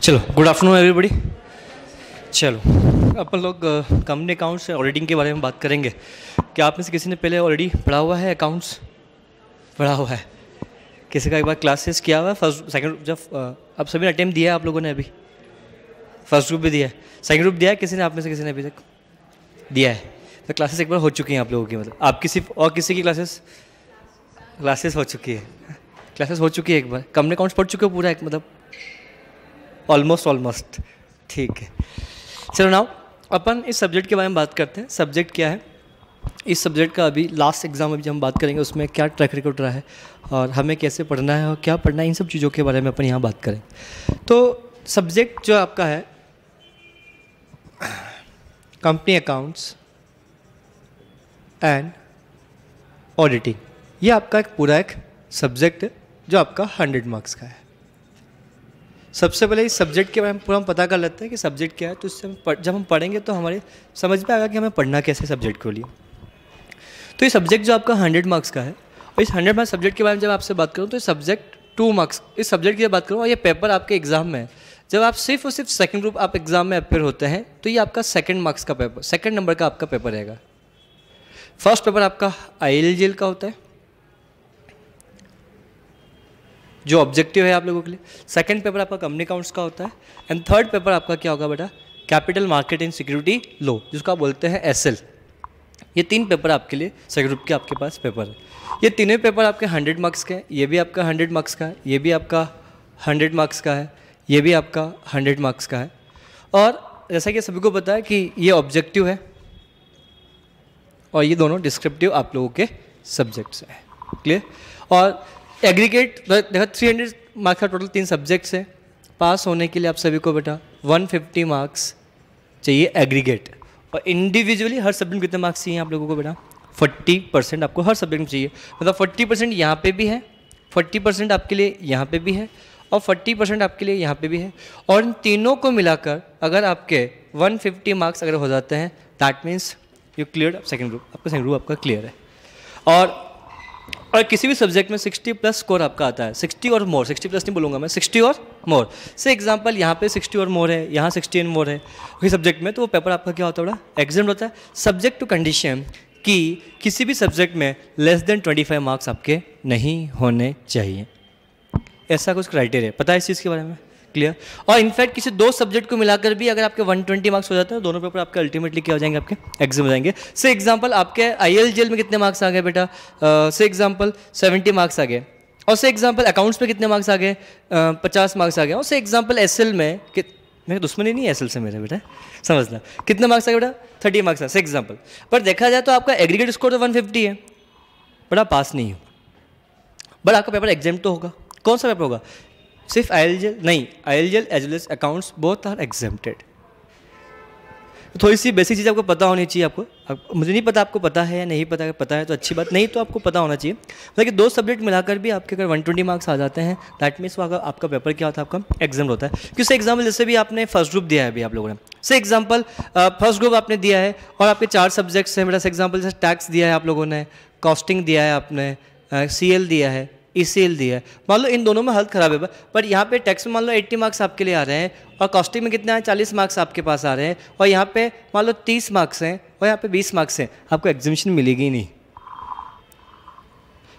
चलो, good afternoon everybody. चलो अपन लोग कंपनी अकाउंट्स ऑडिटिंग के बारे में बात करेंगे। क्या आप में से किसी ने पहले ऑलरेडी पढ़ा हुआ है अकाउंट्स? पढ़ा हुआ है? किसी का एक बार क्लासेस किया हुआ है? फर्स्ट सेकंड जब अब सभी ने अटेम्प्ट दिया है आप लोगों ने? अभी फर्स्ट ग्रुप भी दिया है, सेकंड ग्रुप दिया है किसी ने? आप में से किसी ने अभी तक दिया है? तो क्लासेस एक बार हो चुकी हैं आप लोगों की, मतलब आपकी सिर्फ और किसी की क्लासेस हो चुकी है? क्लासेस हो चुकी है एक बार? कंपनी अकाउंट्स पढ़ चुके हो पूरा एक, मतलब ऑलमोस्ट ठीक है। चलो नाउ अपन इस सब्जेक्ट के बारे में बात करते हैं। सब्जेक्ट क्या है, इस सब्जेक्ट का अभी लास्ट एग्जाम अभी हम बात करेंगे, उसमें क्या ट्रैक रिकॉर्ड रहा है और हमें कैसे पढ़ना है और क्या पढ़ना है, इन सब चीज़ों के बारे में अपन यहाँ बात करेंगे। तो सब्जेक्ट जो आपका है कंपनी अकाउंट्स एंड ऑडिटिंग, ये आपका एक पूरा एक सब्जेक्ट है जो आपका 100 मार्क्स का है। सबसे पहले इस सब्जेक्ट के बारे में पूरा हम पता कर लेते हैं कि सब्जेक्ट क्या है, तो इससे जब हम पढ़ेंगे तो हमारे समझ में आएगा कि हमें पढ़ना कैसे सब्जेक्ट को लिए। तो ये सब्जेक्ट जो आपका 100 मार्क्स का है, और इस 100 मार्क्स सब्जेक्ट के बारे में जब आपसे बात करूँ तो ये सब्जेक्ट 2 मार्क्स, इस सब्जेक्ट की जब बात करूँ और ये पेपर आपके एग्जाम में है, जब आप सिर्फ और सिर्फ सेकंड ग्रुप आप एग्जाम में अपेयर होते हैं तो ये आपका सेकंड मार्क्स का पेपर, सेकंड नंबर का आपका पेपर रहेगा। फर्स्ट पेपर आपका ILGL का होता है जो ऑब्जेक्टिव है आप लोगों के लिए। सेकंड पेपर आपका कंपनी अकाउंट्स का होता है एंड थर्ड पेपर आपका क्या होगा बेटा? Capital market and security law, जिसको आप बोलते हैं SL। ये 3 पेपर आपके लिए सेकंड ग्रुप के आपके पास पेपर है। ये तीनों पेपर आपके 100 मार्क्स के हैं। ये भी आपका 100 मार्क्स का है, ये भी आपका 100 मार्क्स का है, ये भी आपका 100 मार्क्स का है। और जैसा कि सभी को पता है कि ये ऑब्जेक्टिव है और ये दोनों डिस्क्रिप्टिव आप लोगों के सब्जेक्ट्स हैं। क्लियर? और एग्रीगेट देखा 300 मार्क्स का टोटल 3 सब्जेक्ट्स है। पास होने के लिए आप सभी को बेटा 150 मार्क्स चाहिए एग्रीगेट, और इंडिविजुअली हर सब्जेक्ट में कितने मार्क्स चाहिए आप लोगों को बेटा? 40% आपको हर सब्जेक्ट में चाहिए। मतलब 40% यहाँ पे भी है, 40% आपके लिए यहाँ पे भी है और 40% आपके लिए यहाँ पे भी है। और इन तीनों को मिलाकर अगर आपके 150 मार्क्स अगर हो जाते हैं, that means you clear second group, आपका सेकंड ग्रुप आपका क्लियर है। और किसी भी सब्जेक्ट में 60 प्लस स्कोर आपका आता है, 60 और मोर, 60 प्लस नहीं बोलूँगा मैं, 60 और मोर से एग्जांपल यहाँ पे 60 और मोर है, यहाँ 60 एंड मोर है उसी सब्जेक्ट में, तो वो पेपर आपका क्या होता है बड़ा? एग्जाम होता है। सब्जेक्ट टू कंडीशन कि किसी भी सब्जेक्ट में लेस देन 25 मार्क्स आपके नहीं होने चाहिए, ऐसा कुछ क्राइटेरिया पता है इस चीज़ के बारे में? क्लियर? और इनफैक्ट किसी 2 सब्जेक्ट को मिलाकर भी अगर आपके 120 मार्क्स हो जाते हैं, दोनों पेपर आपके अल्टीमेटली क्या हो जाएंगे? आपके एग्जाम हो जाएंगे। से एग्जांपल आपके ILGL में कितने मार्क्स आ गए बेटा? से एग्जांपल 70 मार्क्स आ गए। और से एग्जांपल अकाउंट्स पे कितने मार्क्स आ गए? 50 मार्क्स आ गए। और से एग्जांपल SL में मेरे दुश्मनी नहीं है SL से मेरे बेटा, समझना कितने मार्क्स आ गए बेटा? 30 मार्क्स है से एग्जाम्पल। पर देखा जाए तो आपका एग्रीगेट स्कोर तो 150 है, बड़ा पास नहीं हो, बट आपका पेपर एग्जाम तो होगा। कौन सा पेपर होगा? सिर्फ ILGL नहीं, ILGL as well as accounts both are exempted. थोड़ी सी बेसिक चीज़ आपको पता होनी चाहिए। मुझे नहीं पता आपको पता है या नहीं पता, पता है तो अच्छी बात, नहीं तो आपको पता होना चाहिए। मतलब कि 2 सब्जेक्ट मिलाकर भी आपके अगर 120 मार्क्स आ जाते हैं, दैट मीन्स आपका पेपर क्या होता है? आपका एग्जाम होता है। क्योंकि एग्जाम्पल जैसे भी आपने फर्स्ट ग्रुप दिया है अभी आप लोगों ने, से एग्जाम्पल फर्स्ट ग्रुप आपने दिया है और आपके 4 सब्जेक्ट्स हैं बेटा। से एग्जाम्पल जैसे टैक्स दिया है आप लोगों ने, कॉस्टिंग दिया है आपने, CL दिया है, ECL दिया है। मान लो इन दोनों में हालत ख़राब है, पर यहाँ पे टैक्स में मान लो 80 मार्क्स आपके लिए आ रहे हैं और कॉस्टिंग में कितने हैं? 40 मार्क्स आपके पास आ रहे हैं, और यहाँ पे मान लो 30 मार्क्स हैं और यहाँ पे 20 मार्क्स हैं, आपको एग्जामिनेशन मिलेगी नहीं।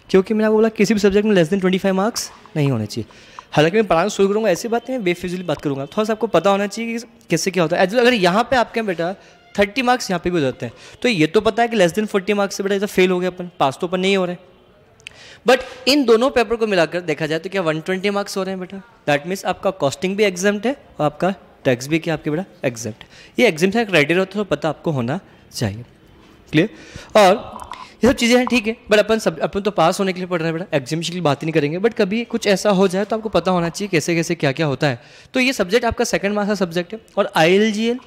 क्योंकि मैंने आपको बोला किसी भी सब्जेक्ट में लेस देन 25 मार्क्स नहीं होने चाहिए। हालांकि मैं पढ़ाना शुरू करूँगा ऐसी बात नहीं, बेफिजुली बात करूँगा, थोड़ा सा आपको पता होना चाहिए कि कैसे क्या होता है। अगर यहाँ पे आपके बेटा 30 मार्क्स यहाँ पे भी हो जाते हैं, तो ये तो पता है कि लेस देन 40 मार्क्स से बेटा इधर फेल हो गया अपन, पास तो अपन नहीं हो रहे। बट इन दोनों पेपर को मिलाकर देखा जाए तो क्या 120 मार्क्स हो रहे हैं बेटा? दैट मीन्स आपका कॉस्टिंग भी एग्जाम्प्ट है और आपका टैक्स भी क्या आपके बेटा? एग्जाम्प्ट है। ये एग्जाम का क्राइटेरिया होता है, तो पता आपको होना चाहिए। क्लियर? और ये सब चीज़ें हैं, ठीक है, बट अपन तो पास होने के लिए पढ़ रहे हैं बेटा, एग्जामिनेशन की बात ही नहीं करेंगे। बट कभी कुछ ऐसा हो जाए तो आपको पता होना चाहिए कैसे कैसे क्या क्या होता है। तो ये सब्जेक्ट आपका सेकंड मार्क्स का सब्जेक्ट है। और ILGL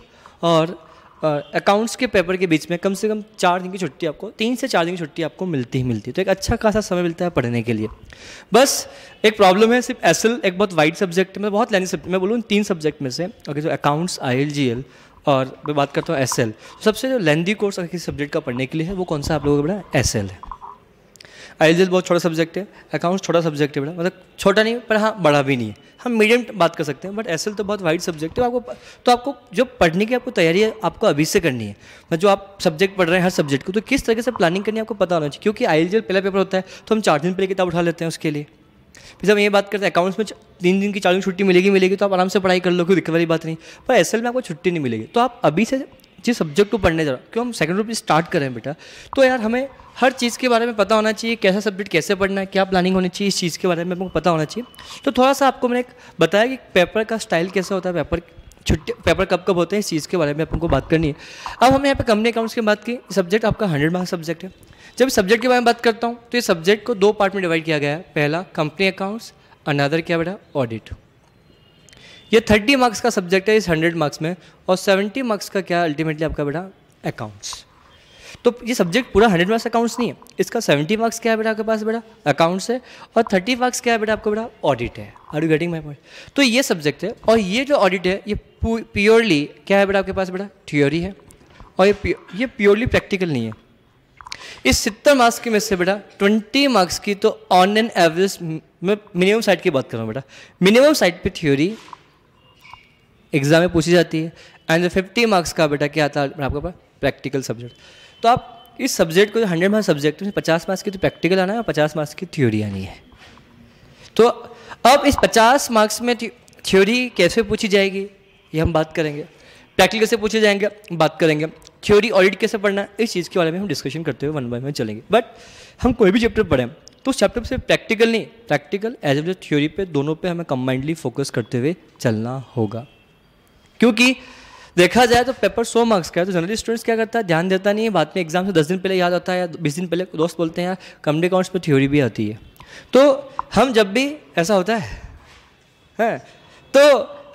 और अकाउंट्स के पेपर के बीच में कम से कम 4 दिन की छुट्टी आपको, 3 से 4 दिन की छुट्टी आपको मिलती ही मिलती है। तो एक अच्छा खासा समय मिलता है पढ़ने के लिए। बस एक प्रॉब्लम है, सिर्फ SL एक बहुत वाइड सब्जेक्ट है, मतलब बहुत लेनी सब्जेक्ट, मैं बोलूँ 3 सब्जेक्ट में से अगर जो अकाउंट्स, ILGL और मैं बात करता हूँ SL, तो सबसे जो लेंदी कोर्स अगर किसी सब्जेक्ट का पढ़ने के लिए है वो कौन सा आप लोगों को बड़ा? SL है। आईएलटीएस बहुत छोटा सब्जेक्ट है, अकाउंट्स छोटा सब्जेक्ट है बेटा, मतलब छोटा नहीं पर हाँ बड़ा भी नहीं है, हम मीडियम बात कर सकते हैं, बट एसएल तो बहुत वाइड सब्जेक्ट है। आपको जो पढ़ने की आपको तैयारी है आपको अभी से करनी है, मतलब जो आप सब्जेक्ट पढ़ रहे हैं हर सब्जेक्ट को, तो किस तरीके से प्लानिंग करनी है आपको पता होना चाहिए, क्योंकि आईएलटीएस पहला पेपर होता है तो हम 4 दिन पहले किताब उठा लेते हैं उसके लिए। फिर जब ये बात करते हैं अकाउंट्स में 3 दिन की 4 दिन छुट्टी मिलेगी तो आप आराम से पढ़ाई कर लो, कोई दिक्कत वाली बात नहीं, पर एसएल में आपको छुट्टी नहीं मिलेगी। तो आप अभी से जिस सब्जेक्ट को पढ़ने जा रहे हो, क्यों हम सेकंड ग्रुप स्टार्ट करें बेटा, तो यार हमें हर चीज़ के बारे में पता होना चाहिए, कैसा सब्जेक्ट कैसे पढ़ना है, क्या प्लानिंग होनी चाहिए, इस चीज़ के बारे में आपको पता होना चाहिए। तो थोड़ा सा आपको मैंने बताया कि पेपर का स्टाइल कैसा होता है, पेपर कब होते हैं, इस चीज़ के बारे में आपको बात करनी है। अब हमने यहाँ पे कंपनी अकाउंट्स की बात की, सब्जेक्ट आपका 100 मार्क्स सब्जेक्ट है। जब सब्जेक्ट के बारे में बात करता हूँ तो ये सब्जेक्ट को 2 पार्ट में डिवाइड किया गया है, पहला कंपनी अकाउंट्स, अनदर क्या बेटा ऑडिट। ये 30 मार्क्स का सब्जेक्ट है इस 100 मार्क्स में, और 70 मार्क्स का क्या अल्टीमेटली आपका बेटा अकाउंट्स। तो ये सब्जेक्ट पूरा 100 मार्क्स अकाउंट्स नहीं है, इसका 70 मार्क्स क्या है बेटा आपके पास बेटा अकाउंट्स है, और 30 मार्क्स क्या है बेटा आपका बेटा ऑडिट है। Are you getting my point? तो ये सब्जेक्ट है, और ये जो ऑडिट है ये प्योरली क्या है बेटा आपके पास बेटा थ्योरी है, और ये प्योरली प्रैक्टिकल नहीं है। इस 70 मार्क्स की में से बेटा 20 मार्क्स की तो ऑन एन एवरेज, मैं मिनिमम साइड की बात कर रहा हूँ बेटा, मिनिमम साइड पे थ्योरी एग्जाम में पूछी जाती है, एंड 50 मार्क्स का बेटा क्या आता है आपके पास प्रैक्टिकल सब्जेक्ट। तो आप इस सब्जेक्ट को 100 मार्क्स सब्जेक्ट में 50 मार्क्स की तो प्रैक्टिकल आना है और 50 मार्क्स की थ्योरी आनी है। तो अब इस 50 मार्क्स में थ्योरी कैसे पूछी जाएगी ये हम बात करेंगे, प्रैक्टिकल कैसे पूछे जाएंगे बात करेंगे, थ्योरी ऑडिट कैसे पढ़ना है इस चीज़ के बारे में हम डिस्कशन करते हुए 1 बाय 1 चलेंगे। बट हम कोई भी चैप्टर पढ़ें तो उस चैप्टर से प्रैक्टिकल नहीं, प्रैक्टिकल एज वेल थ्योरी पे दोनों पे हमें कंबाइंडली फोकस करते हुए चलना होगा। क्योंकि देखा जाए तो पेपर 100 मार्क्स का है, तो जनरली स्टूडेंट्स क्या करता है ध्यान देता नहीं है, बाद में एग्जाम से 10 दिन पहले याद आता है या 20 दिन पहले दोस्त बोलते हैं यार कंपनी अकाउंट्स पे थ्योरी भी आती है। तो हम जब भी ऐसा होता है तो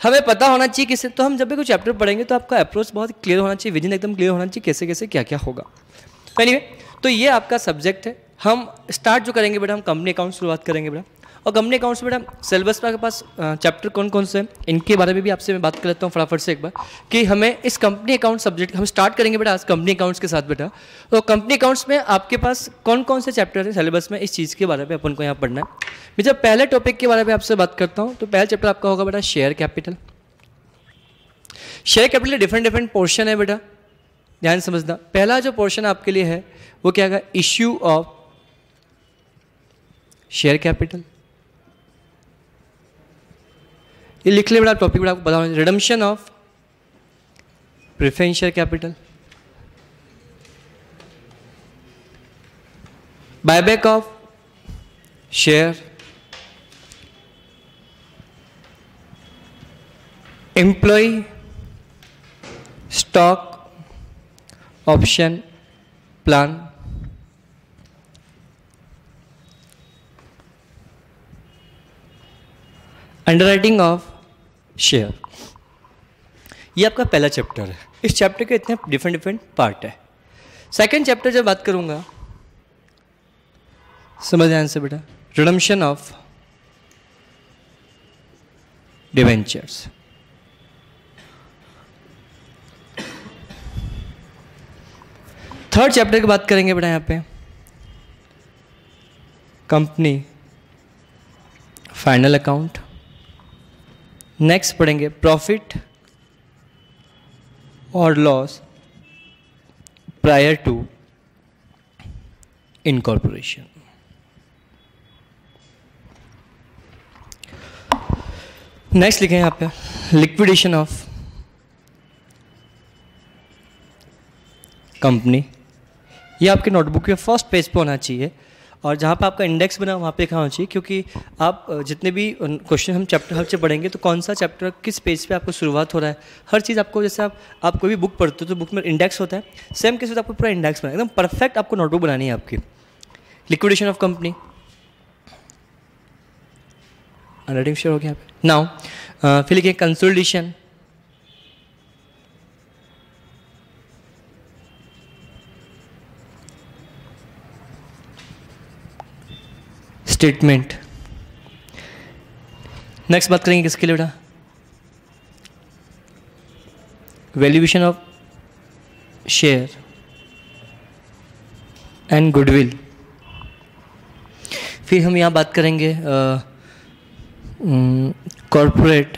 हमें पता होना चाहिए किसे, तो हम जब भी कोई चैप्टर पढ़ेंगे तो आपका अप्रोच बहुत क्लियर होना चाहिए, विजन एकदम क्लियर होना चाहिए कैसे कैसे क्या क्या होगा। एनीवे, तो ये आपका सब्जेक्ट है। हम स्टार्ट जो करेंगे बेटा हम कंपनी अकाउंट शुरुआत करेंगे बेटा, और कंपनी अकाउंट्स बेटा सिलेबस पर आपके पास चैप्टर कौन कौन से हैं इनके बारे में भी आपसे मैं बात कर लेता हूँ फटाफट से एक बार, कि हमें इस कंपनी अकाउंट सब्जेक्ट हम स्टार्ट करेंगे बेटा आज कंपनी अकाउंट्स के साथ बेटा। तो कंपनी अकाउंट्स में आपके पास कौन कौन से चैप्टर है सिलेबस में, इस चीज़ के बारे में अपन को यहाँ पढ़ना है। मैं जब पहले टॉपिक के बारे में आपसे बात करता हूँ तो पहला चैप्टर आपका होगा बेटा share capital. Share capital different portion है बेटा, ध्यान समझना। पहला जो पोर्शन आपके लिए है वो क्या है, इश्यू ऑफ शेयर कैपिटल। ये लिख ले बेटा टॉपिक बेटा आपको बताओ, redemption of preference share capital, buyback of share, employ stock option plan, underwriting of share. ये आपका पहला चैप्टर है। इस चैप्टर के इतने डिफरेंट पार्ट है। सेकंड चैप्टर जब बात करूंगा समझ ध्यान से बेटा, redemption of debentures. Third chapter की बात करेंगे बेटा यहाँ पे कंपनी फाइनल अकाउंट। नेक्स्ट पढ़ेंगे प्रॉफिट और loss prior to incorporation. Next लिखें यहाँ पे लिक्विडेशन ऑफ कंपनी। ये आपके नोटबुक के फर्स्ट पेज पे होना चाहिए, और जहाँ पे आपका इंडेक्स बना वहाँ पे लिखा होना चाहिए, क्योंकि आप जितने भी क्वेश्चन हम चैप्टर हर से पढ़ेंगे तो कौन सा चैप्टर किस पेज पे आपको शुरुआत हो रहा है, हर चीज़ आपको, जैसे आप कोई भी बुक पढ़ते हो तो बुक में इंडेक्स होता है, सेम केस आपको पूरा इंडेक्स बनाना एकदम परफेक्ट आपको नोटबुक बनानी है आपकी। Liquidation of company underwriting share हो गया यहाँ पे। नाउ फिर लिखिए कंसोलिडेशन, स्टेटमेंट। नेक्स्ट बात करेंगे किसके लिए बेटा, valuation of share and goodwill फिर हम यहाँ बात करेंगे corporate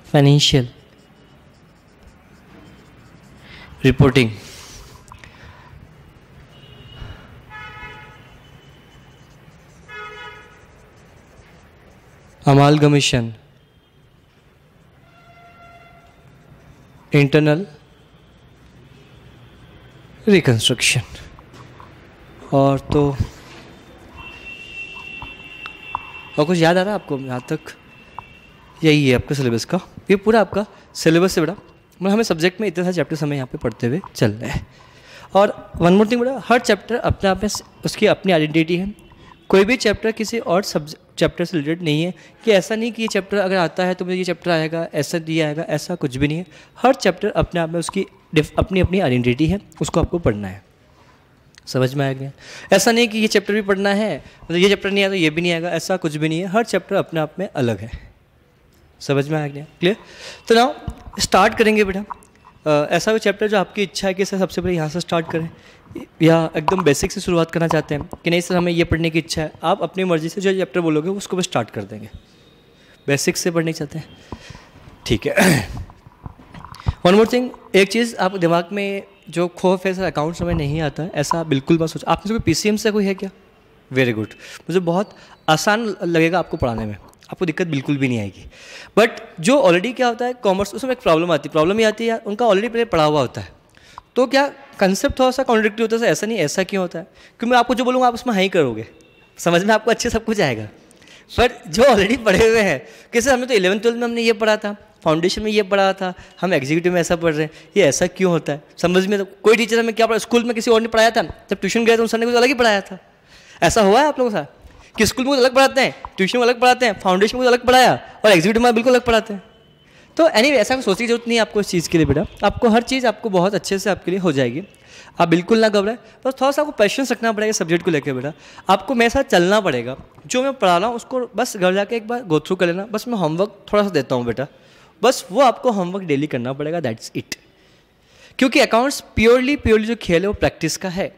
financial reporting, amalgamation, internal reconstruction. और तो और कुछ याद आ रहा है आपको? यहाँ तक यही है आपका सिलेबस का, ये पूरा आपका सिलेबस से बड़ा मतलब हमें सब्जेक्ट में इतने सारे चैप्टर्स हमें यहाँ पे पढ़ते हुए चल रहे हैं। और वन मोर थिंग बड़ा, हर चैप्टर अपने आप में उसकी अपनी आइडेंटिटी है। कोई भी चैप्टर किसी और चैप्टर से रिलेटेड नहीं है कि ऐसा नहीं कि ये चैप्टर अगर आता है तो मुझे ये चैप्टर आएगा, ऐसा दिया आएगा, ऐसा कुछ भी नहीं है। हर चैप्टर अपने आप में उसकी अपनी अपनी आइडेंटिटी है, उसको आपको पढ़ना है। समझ में आ गया? ऐसा नहीं कि ये चैप्टर भी पढ़ना है, मतलब ये चैप्टर नहीं आया तो ये भी नहीं आएगा, ऐसा कुछ भी नहीं है। हर चैप्टर अपने आप में अलग है। समझ में आ गया? क्लियर? तो नाउ स्टार्ट करेंगे बेटा। ऐसा कोई चैप्टर जो आपकी इच्छा है कि सर सबसे पहले यहाँ से स्टार्ट करें, या एकदम बेसिक से शुरुआत करना चाहते हैं कि नहीं सर हमें ये पढ़ने की इच्छा है, आप अपनी मर्जी से जो चैप्टर बोलोगे उसको भी स्टार्ट कर देंगे। बेसिक से पढ़ना चाहते हैं, ठीक है। वन मोर थिंग, एक चीज़ आप दिमाग में जो खौफ है सर अकाउंट्स में नहीं आता है, ऐसा बिल्कुल मत सोचो। आप में से कोई PCM से कोई है क्या? वेरी गुड, मुझे बहुत आसान लगेगा आपको पढ़ाने में, आपको दिक्कत बिल्कुल भी नहीं आएगी। बट जो ऑलरेडी क्या होता है कॉमर्स, उसमें एक प्रॉब्लम ये आती है यार, उनका ऑलरेडी पहले पढ़ा हुआ होता है, तो क्या कंसेप्ट थोड़ा सा कॉन्ट्रडिक्टरी होता है, ऐसा नहीं ऐसा क्यों होता है, क्योंकि मैं आपको जो बोलूँगा आप उसमें हाँ ही करोगे, समझ में आपको अच्छे सब कुछ आएगा। पर जो ऑलरेडी पढ़े हुए हैं कि सर हमें तो 11th-12th में हमने ये पढ़ा था, फाउंडेशन में ये पढ़ा था, हम एग्जीक्यूटिव में ऐसा पढ़ रहे हैं, ये ऐसा क्यों होता है, समझ में तो कोई टीचर हमें क्या पढ़ा, स्कूल में किसी और ने पढ़ाया था, जब ट्यूशन गए तो उन सर ने कुछ अलग ही पढ़ाया था। ऐसा हुआ है आप लोगों के साथ कि स्कूल में कुछ अलग पढ़ाते हैं, ट्यूशन में अलग पढ़ाते हैं, फाउंडेशन में कुछ अलग पढ़ाया और एग्जीक्यूटिव में बिल्कुल अलग पढ़ाते हैं। तो एनीवे ऐसा कुछ सोचने की जरूरत नहीं है आपको इस चीज़ के लिए बेटा, आपको हर चीज़ आपको बहुत अच्छे से आपके लिए हो जाएगी, आप बिल्कुल ना घबराएं। बस थोड़ा सा आपको पेशेंस रखना पड़ेगा सब्जेक्ट को लेकर बेटा, आपको मेरे साथ चलना पड़ेगा, जो मैं पढ़ा रहा हूँ उसको बस घर जाके एक बार गो थ्रू कर लेना। बस मैं होमवर्क थोड़ा सा देता हूँ बेटा, बस वो आपको होमवर्क डेली करना पड़ेगा, दैट्स इट। क्योंकि अकाउंट्स प्योरली जो खेल है वो प्रैक्टिस का है।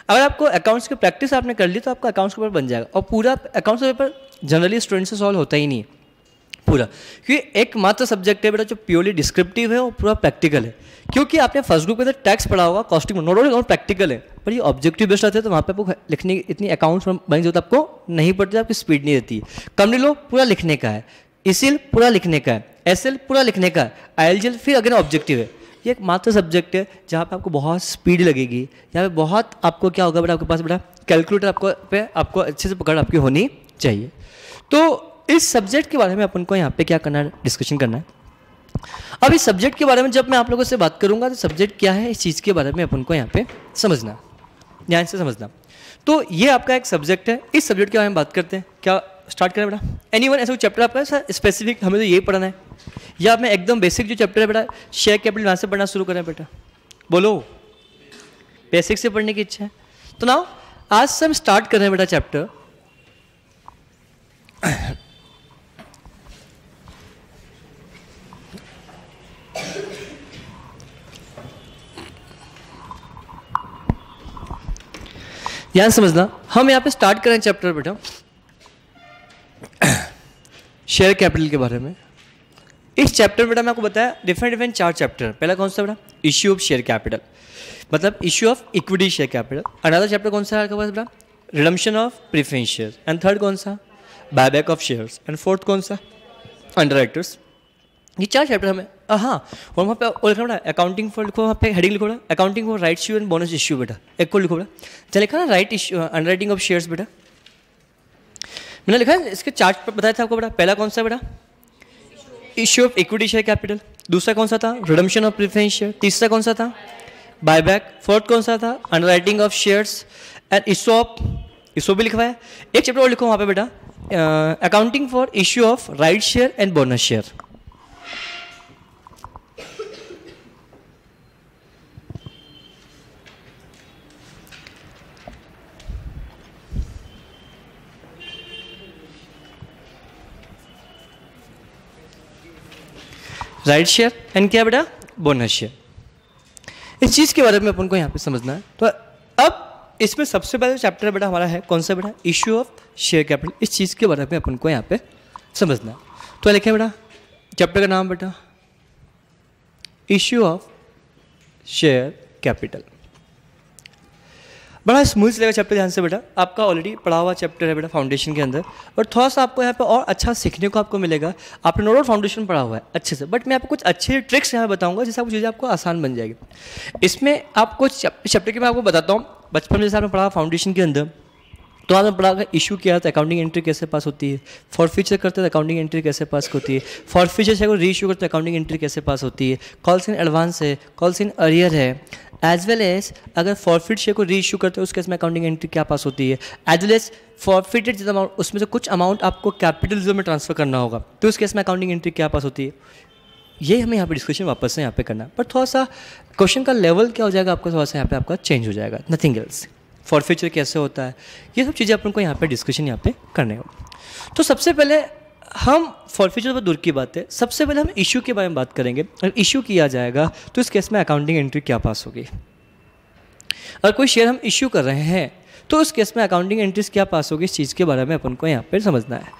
अगर आपको अकाउंट्स की प्रैक्टिस आपने कर ली तो आपका अकाउंट्स का पेपर बन जाएगा। और पूरा अकाउंट्स का पेपर जनरली स्टूडेंट से सॉल्व होता ही नहीं है पूरा, क्योंकि एकमात्र सब्जेक्ट है बेटा जो प्योरली डिस्क्रिप्टिव है और पूरा प्रैक्टिकल है। क्योंकि आपने फर्स्ट ग्रुप में टैक्स पढ़ा होगा, कॉस्टिंग नॉट ओनली प्रैक्टिकल है, पर ये ऑब्जेक्टिव बेस्ड रहते हैं, तो वहाँ पे आपको लिखने की इतनी अकाउंट्स बनने जरूरत आपको नहीं पड़ती, आपकी स्पीड नहीं रहती है। कंपनी लो पूरा लिखने का है, इसिल पूरा लिखने का है, एसएल पूरा लिखने का है, आईएलजीएल फिर अगर ऑब्जेक्टिव है। ये एक मात्र सब्जेक्ट है जहाँ पे आपको बहुत स्पीड लगेगी, यहाँ पे बहुत आपको क्या होगा बेटा, आपके पास बेटा कैलकुलेटर आपको अच्छे से पकड़ आपकी होनी चाहिए। तो इस सब्जेक्ट के बारे में अपन को यहाँ पे क्या करना है, डिस्कशन करना है। अब इस सब्जेक्ट के बारे में जब मैं आप लोगों से बात करूँगा तो सब्जेक्ट क्या है, इस चीज़ के बारे में अपन को यहाँ पे समझना, ध्यान से समझना। तो ये आपका एक सब्जेक्ट है, इस सब्जेक्ट के बारे में बात करते हैं। क्या स्टार्ट करें बेटा? एनीवन ऐसा कोई चैप्टर आपका सर स्पेसिफिक हमें तो ये पढ़ना है, या मैं एकदम बेसिक जो चैप्टर है बेटा शेयर कैपिटल वहाँ से पढ़ना शुरू करें बेटा? बोलो, बेसिक से पढ़ने की इच्छा है तो ना आज से हम स्टार्ट कर रहे हैं बेटा चैप्टर ध्यान समझना। हम यहाँ पे स्टार्ट करें चैप्टर बेटा शेयर कैपिटल के बारे में। इस चैप्टर बेटा मैं आपको बताया डिफरेंट 4 चैप्टर। पहला कौन सा बेटा? इश्यू ऑफ शेयर कैपिटल, मतलब issue of equity share capital. Another chapter कौन सा है आपके पास बेटा? Redemption of preference share. And third कौन सा? Buyback of shares. And fourth कौन सा? Under writers. ये 4 चैप्टर हमें, हाँ, और वहाँ पे और लिखा बेटा अकाउंटिंग फॉर, लिखो वहाँ पे हेडिंग लिखो बेटा accounting for right issue and bonus issue बेटा, एक को लिखो बेटा। चल लिखा ना right issue, under writing of shares बेटा, मैंने लिखा है इसके 4 बताया था आपको बेटा। पहला कौन सा बेटा? Issue of equity share capital. दूसरा कौन सा था? Redemption of preference share. तीसरा कौन सा था? बायबैक। फोर्थ कौन सा था? Under writing of shares and Aesop, Aesop भी लिखवा है। एक चैप्टर और लिखो वहाँ पे बेटा accounting for issue of right share and bonus share. Right share and क्या बेटा? Bonus share. इस चीज़ के बारे में अपन को यहाँ पे समझना है। तो अब इसमें सबसे पहले चैप्टर बेटा हमारा है कौन सा बेटा, इश्यू ऑफ शेयर कैपिटल। इस चीज़ के बारे में अपन को यहाँ पे समझना है। तो लिखे बेटा चैप्टर का नाम बेटा इश्यू ऑफ शेयर कैपिटल। बड़ा स्मूथ चलेगा चैप्टर, ध्यान से बेटा, आपका ऑलरेडी पढ़ा हुआ चैप्टर है बेटा फाउंडेशन के अंदर, और थोड़ा सा आपको यहाँ पे और अच्छा सीखने को आपको मिलेगा। आपने नो डाउट फाउंडेशन पढ़ा हुआ है अच्छे से, बट मैं आपको कुछ अच्छे ट्रिक्स यहाँ बताऊंगा जिससे आपको चीज़ें आपको आसान बन जाएगी। इसमें आपको चैप्टर के मैं आपको बताता हूँ, बचपन में जैसे आपने पढ़ा फाउंडेशन के अंदर, तो आपने पढ़ा अगर इशू किया तो अकाउंटिंग एंट्री कैसे पास होती है, फॉर फ्यूचर करते तो अकाउंटिंग एंट्री कैसे पास होती है, फॉर फ्यूचर से अगर री इशू करते तो अकाउंटिंग एंट्री कैसे पास होती है, कॉल्स इन एडवांस है, कॉल्स इन अरियर है, एज वेल एज अगर फॉरफिट शेयर को री इशू करते हो उस केस में अकाउंटिंग एंट्री क्या पास होती है, एज वेल एज फॉरफिटेड जितना अमाउंट उसमें से कुछ अमाउंट आपको कैपिटल रिजर्व में ट्रांसफर करना होगा तो उस केस में अकाउंटिंग एंट्री क्या पास होती है। ये हमें यहाँ पे डिस्कशन वापस से यहाँ पे करना है, पर थोड़ा सा क्वेश्चन का लेवल क्या हो जाएगा आपका, थोड़ा सा यहाँ पे आपका चेंज हो जाएगा, नथिंग एल्स। फॉर फ्यूचर कैसे होता है, ये सब चीज़ें अपन को यहाँ पे डिस्कशन यहाँ पे करने होगी। तो सबसे पहले हम फॉर फ्यूचर पर दूर की बात है, सबसे पहले हम इशू के बारे में बात करेंगे। अगर इशू किया जाएगा तो इस केस में अकाउंटिंग एंट्री क्या पास होगी। अगर कोई शेयर हम इशू कर रहे हैं तो उस केस में अकाउंटिंग एंट्रीज क्या पास होगी, इस चीज़ के बारे में अपन को यहाँ पे समझना है।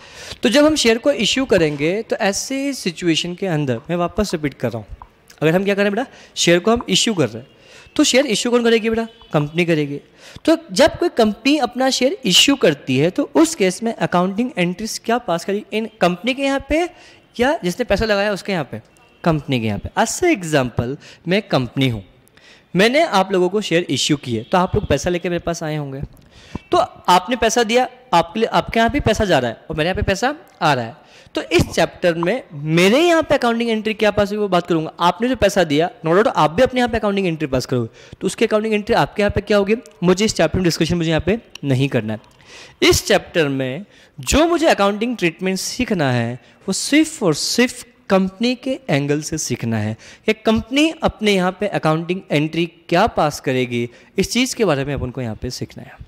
तो जब हम शेयर को इशू करेंगे तो ऐसे सिचुएशन के अंदर, मैं वापस रिपीट कर रहा हूँ, अगर हम क्या करें बेटा, शेयर को हम इशू कर रहे हैं तो शेयर इशू कौन करेगी बेटा, कंपनी करेगी। तो जब कोई कंपनी अपना शेयर इशू करती है तो उस केस में अकाउंटिंग एंट्रीज क्या पास करेगी, इन कंपनी के यहाँ पे या जिसने पैसा लगाया उसके यहाँ पे, कंपनी के यहाँ पे। आज से एग्जाम्पल, मैं कंपनी हूँ, मैंने आप लोगों को शेयर इश्यू किए तो आप लोग पैसा लेके मेरे पास आए होंगे, तो आपने पैसा दिया, आपके यहाँ भी पैसा जा रहा है और मेरे यहाँ पे पैसा आ रहा है। तो इस चैप्टर में मेरे यहाँ पे अकाउंटिंग एंट्री क्या पास होगी वो बात करूंगा। आपने जो पैसा दिया, नो डाउट आप भी अपने यहाँ पे अकाउंटिंग एंट्री पास करोगे, तो उसकी अकाउंटिंग एंट्री आपके यहाँ पे क्या होगी, मुझे इस चैप्टर में डिस्कशन मुझे यहाँ पे नहीं करना है। इस चैप्टर में जो मुझे अकाउंटिंग ट्रीटमेंट सीखना है वो सिर्फ और सिर्फ कंपनी के एंगल से सीखना है कि कंपनी अपने यहाँ पे अकाउंटिंग एंट्री क्या पास करेगी, इस चीज़ के बारे में अपन को यहाँ पे सीखना है।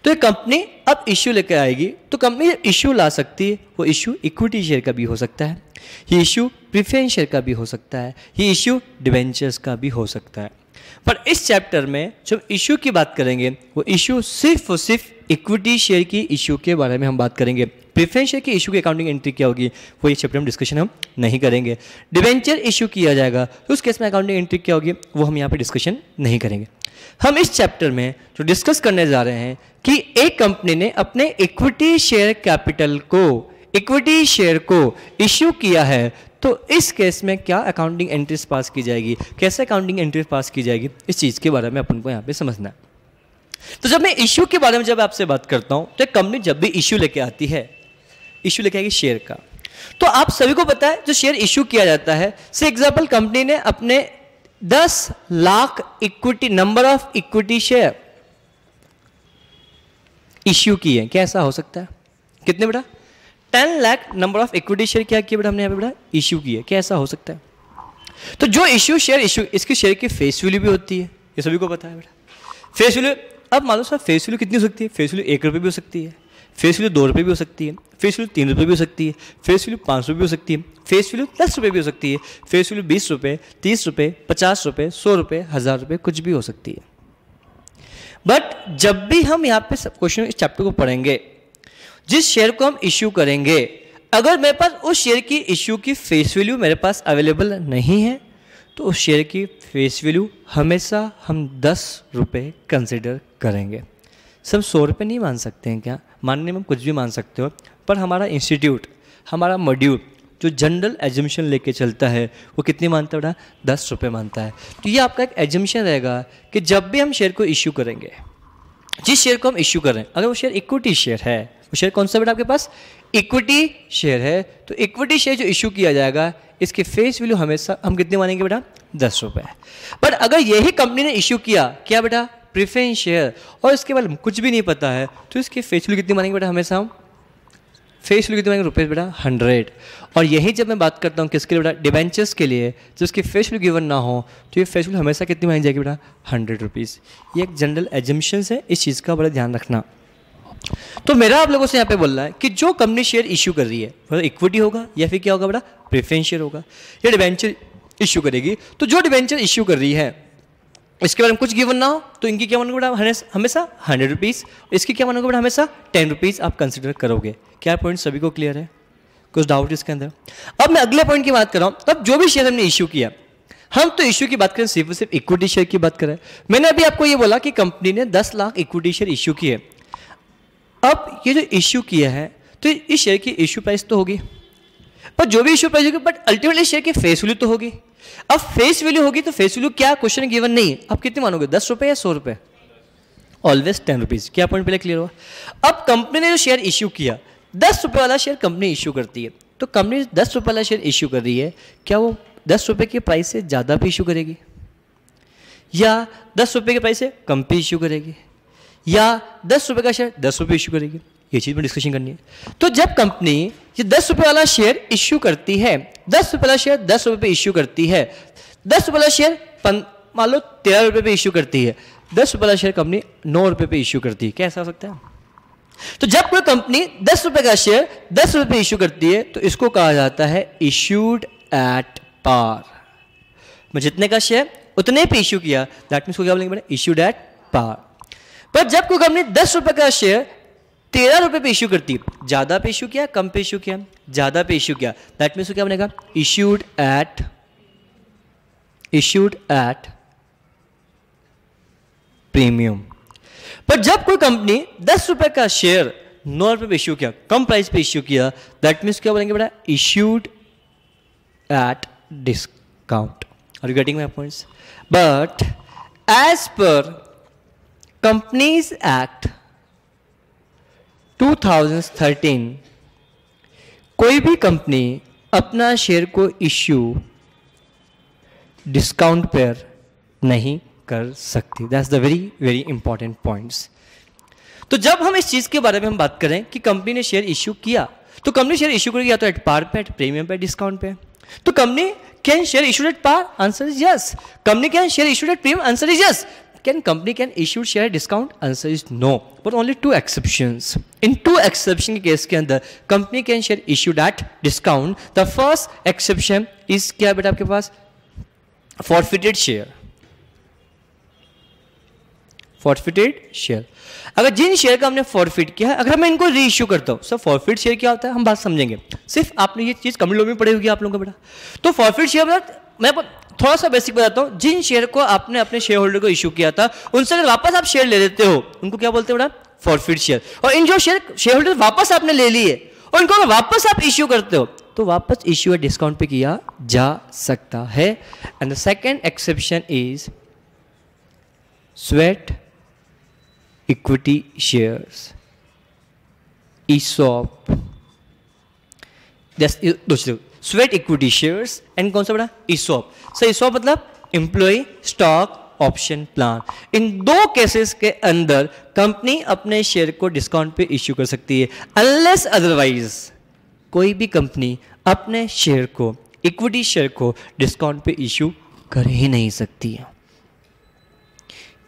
तो ये कंपनी अब इश्यू लेकर आएगी, तो कंपनी इश्यू ला सकती है, वो इश्यू इक्विटी शेयर का भी हो सकता है, ये इश्यू प्रेफरेंस शेयर का भी हो सकता है, ये इश्यू डिबेंचर्स का भी हो सकता है। पर इस चैप्टर में जब इश्यू की बात करेंगे वो इश्यू सिर्फ और सिर्फ इक्विटी शेयर की इश्यू के बारे में हम बात करेंगे। प्रेफरेंस शेयर की इश्यू की अकाउंटिंग एंट्री क्या होगी वो इस चैप्टर में डिस्कशन हम नहीं करेंगे। डिबेंचर इश्यू किया जाएगा तो उस केस में अकाउंटिंग एंट्री क्या होगी वो हम यहाँ पे डिस्कशन नहीं करेंगे। हम इस चैप्टर में जो डिस्कस करने जा रहे हैं कि एक कंपनी ने अपने इक्विटी शेयर कैपिटल को, इक्विटी शेयर को इश्यू किया है तो इस केस में क्या अकाउंटिंग एंट्रीज पास की जाएगी, कैसे अकाउंटिंग एंट्रीज पास की जाएगी, इस चीज़ के बारे में अपन को यहाँ पे समझना है। तो जब मैं इश्यू के बारे में जब आपसे बात करता हूँ तो कंपनी जब भी इश्यू लेके आती है, इश्यू लेके आएगी शेयर का, तो आप सभी को पता है जो शेयर इश्यू किया जाता है, से एग्जाम्पल कंपनी ने अपने 10 lakh equity, number of equity share issue किए हैं। क्या ऐसा हो सकता है, कितने बेटा, 10 lakh number of equity share क्या किया बेटा हमने यहाँ पे बेटा, इश्यू किए। क्या ऐसा हो सकता है। तो जो इश्यू शेयर इश्यू, इसकी शेयर की फेस वैल्यू भी होती है, ये सभी को पता है बेटा। फेस वैल्यू, अब मान लो सर फेस वैल्यू कितनी हो सकती है, फेस वैल्यू 1 रुपये भी हो सकती है, फेस वैल्यू 2 रुपये भी हो सकती है, फेस वैल्यू 3 रुपये भी हो सकती है, फेस वैल्यू 5 रुपये भी हो सकती है, फेस वैल्यू 10 रुपये भी हो सकती है, फेस वैल्यू 20 रुपये, 30 रुपये, 50 रुपये, 100 रुपये, 1000 रुपये, कुछ भी हो सकती है। बट जब भी हम यहाँ पे क्वेश्चन इस चैप्टर को पढ़ेंगे, जिस शेयर को हम इश्यू करेंगे, अगर मेरे पास उस शेयर की इश्यू की फेस वैल्यू मेरे पास अवेलेबल नहीं है तो उस शेयर की फेस वैल्यू हमेशा हम 10 रुपये कंसिडर करेंगे। सब 100 रुपये नहीं मान सकते हैं क्या, मानने में कुछ भी मान सकते हो, पर हमारा इंस्टीट्यूट, हमारा मॉड्यूल जो जनरल एजम्पशन लेके चलता है वो कितनी मानता है बेटा, 10 रुपये मानता है। तो ये आपका एक एजम्पशन रहेगा कि जब भी हम शेयर को इश्यू करेंगे, जिस शेयर को हम इश्यू कर रहे हैं, अगर वो शेयर इक्विटी शेयर है, वो शेयर कौन सा बेटा आपके पास, इक्विटी शेयर है, तो इक्विटी शेयर जो इश्यू किया जाएगा इसकी फेस वैल्यू हमेशा हम कितने मानेंगे बेटा, 10 रुपये। पर अगर यही कंपनी ने इश्यू किया क्या बेटा, प्रेफरेंस शेयर, और इसके बारे में कुछ भी नहीं पता है, तो इसकी फेस वैल्यू कितनी मानेंगे बेटा, हमेशा हम फेस वैल्यू कितने मानेंगे रुपये बेटा, 100। और यही जब मैं बात करता हूँ किसके लिए बेटा, डिबेंचर्स के लिए, जब उसकी फेस वैल्यू गिवन ना हो तो ये फेस वैल्यू हमेशा कितनी मानी जाएगी बेटा, 100 रुपीज़। ये एक जनरल एजम्पशंस है, इस चीज़ का बड़ा ध्यान रखना। तो मेरा आप लोगों से यहाँ पे बोलना है कि जो कंपनी शेयर इश्यू कर रही है वो इक्विटी होगा या फिर क्या होगा बेटा, प्रेफरेंस शेयर होगा, या डिबेंचर इश्यू करेगी। तो जो डिबेंचर इश्यू कर रही है इसके बारे में कुछ गिवन ना हो तो इनकी क्या मानोगे बेटा हमेशा 100 रुपीज़, इसकी क्या मानोगे बेटा हमेशा 10 रुपीज़ आप कंसिडर करोगे। क्या पॉइंट सभी को क्लियर है? कुछ डाउट इसके अंदर? अब मैं अगले पॉइंट की बात कर रहा हूँ। तब जो भी शेयर हमने इश्यू किया, हम तो इश्यू की बात करें सिर्फ इक्विटी शेयर की बात करें। मैंने अभी आपको ये बोला कि कंपनी ने 10 लाख इक्विटी शेयर इश्यू किए। अब ये जो इश्यू किया है तो इस शेयर की इश्यू प्राइस तो होगी, पर जो भी इश्यू प्राइस होगी बट अल्टीमेटली शेयर की फेस वैल्यू तो होगी। अब फेस वैल्यू होगी तो फेस वैल्यू क्या क्वेश्चन गिवन नहीं है, आप कितने मानोगे 10 रुपये या 100 रुपये? Always 10 rupees. क्या पॉइंट पहले क्लियर हुआ? अब कंपनी ने जो शेयर इश्यू किया 10 रुपये वाला शेयर कंपनी इश्यू करती है, तो कंपनी 10 रुपये वाला शेयर इश्यू कर रही है, क्या वो 10 रुपये के प्राइस से ज़्यादा पे इश्यू करेगी या 10 रुपये के प्राइस से कम पे इश्यू करेगी या 10 रुपये का शेयर 10 रुपये इश्यू करेगी? ये चीज़ में डिस्कशन करनी है। तो जब कंपनी ये 10 रुपये वाला शेयर इश्यू करती है, 10 रुपये वाला शेयर 10 रुपये पे इश्यू करती है, 10 रुपये वाला शेयर मान लो 13 रुपये पे इश्यू करती है, 10 रुपये वाला शेयर कंपनी 9 रुपये पे इश्यू करती है, क्या ऐसा हो सकता है? तो जब कोई कंपनी 10 रुपये का शेयर 10 रुपये पे इश्यू करती है तो इसको कहा जाता है इश्यूड एट पार। मैं जितने का शेयर उतने पे इश्यू किया, दैट मीन्स को क्या बोलेंगे बेटा? Issued at par. पर जब कोई कंपनी 10 रुपये का शेयर 13 रुपये पे इश्यू करती है, ज़्यादा पे इश्यू किया कम पे इश्यू किया? ज़्यादा पे इश्यू किया, दैट मीन्स क्या बनेगा? Issued at premium. पर जब कोई कंपनी 10 रुपये का शेयर 9 रुपये पे इश्यू किया, कम प्राइस पे इश्यू किया, दैट मीन्स क्या बोलेंगे बेटा? Issued at discount. Are you getting my points? But as per companies act 2013 कोई भी कंपनी अपना शेयर को इश्यू डिस्काउंट पर नहीं कर सकती। That's the very very important points. तो जब हम इस चीज़ के बारे में हम बात करें कि कंपनी ने शेयर इश्यू किया, तो कंपनी शेयर इश्यू करेगी या तो एट पार पे, एट प्रीमियम पे, डिस्काउंट पे। तो company can share issued at par? Answer is yes. Company can share issued at premium? Answer is yes. Can company can issue share discount? Answer is no. But only 2 exceptions. In 2 exception के case के अंदर company can share issued at discount. The first exception is क्या बेटा आपके पास? Forfeited share. Forfeited share. अगर जिन share का हमने forfeit किया है, अगर मैं इनको री इश्यू करता हूँ, सर फॉरफिट शेयर क्या होता है हम बात समझेंगे। सिर्फ आपने ये चीज़ कमेंट में पढ़ी होगी आप लोगों को बेटा। तो फॉरफिट शेयर मतलब मैं थोड़ा सा बेसिक बताता हूँ। जिन शेयर को आपने अपने शेयर होल्डर को इश्यू किया था, उनसे अगर वापस आप शेयर ले लेते हो, उनको क्या बोलते हैं बेटा? Forfeit share. और इन जो शेयर होल्डर वापस आपने ले लिए और इनको अगर वापस आप इश्यू करते हो, तो वापस इश्यू है डिस्काउंट पे किया जा सकता है। And the second exception is sweat equity shares, ESOP। Sweat equity shares and कौन सा बड़ा? ESOP। सर ESOP मतलब एम्प्लॉय स्टॉक ऑप्शन प्लान। इन 2 केसेस के अंदर कंपनी अपने शेयर को डिस्काउंट पे इश्यू कर सकती है, अनलेस अदरवाइज कोई भी कंपनी अपने शेयर को, इक्विटी शेयर को डिस्काउंट पे इश्यू कर ही नहीं सकती है।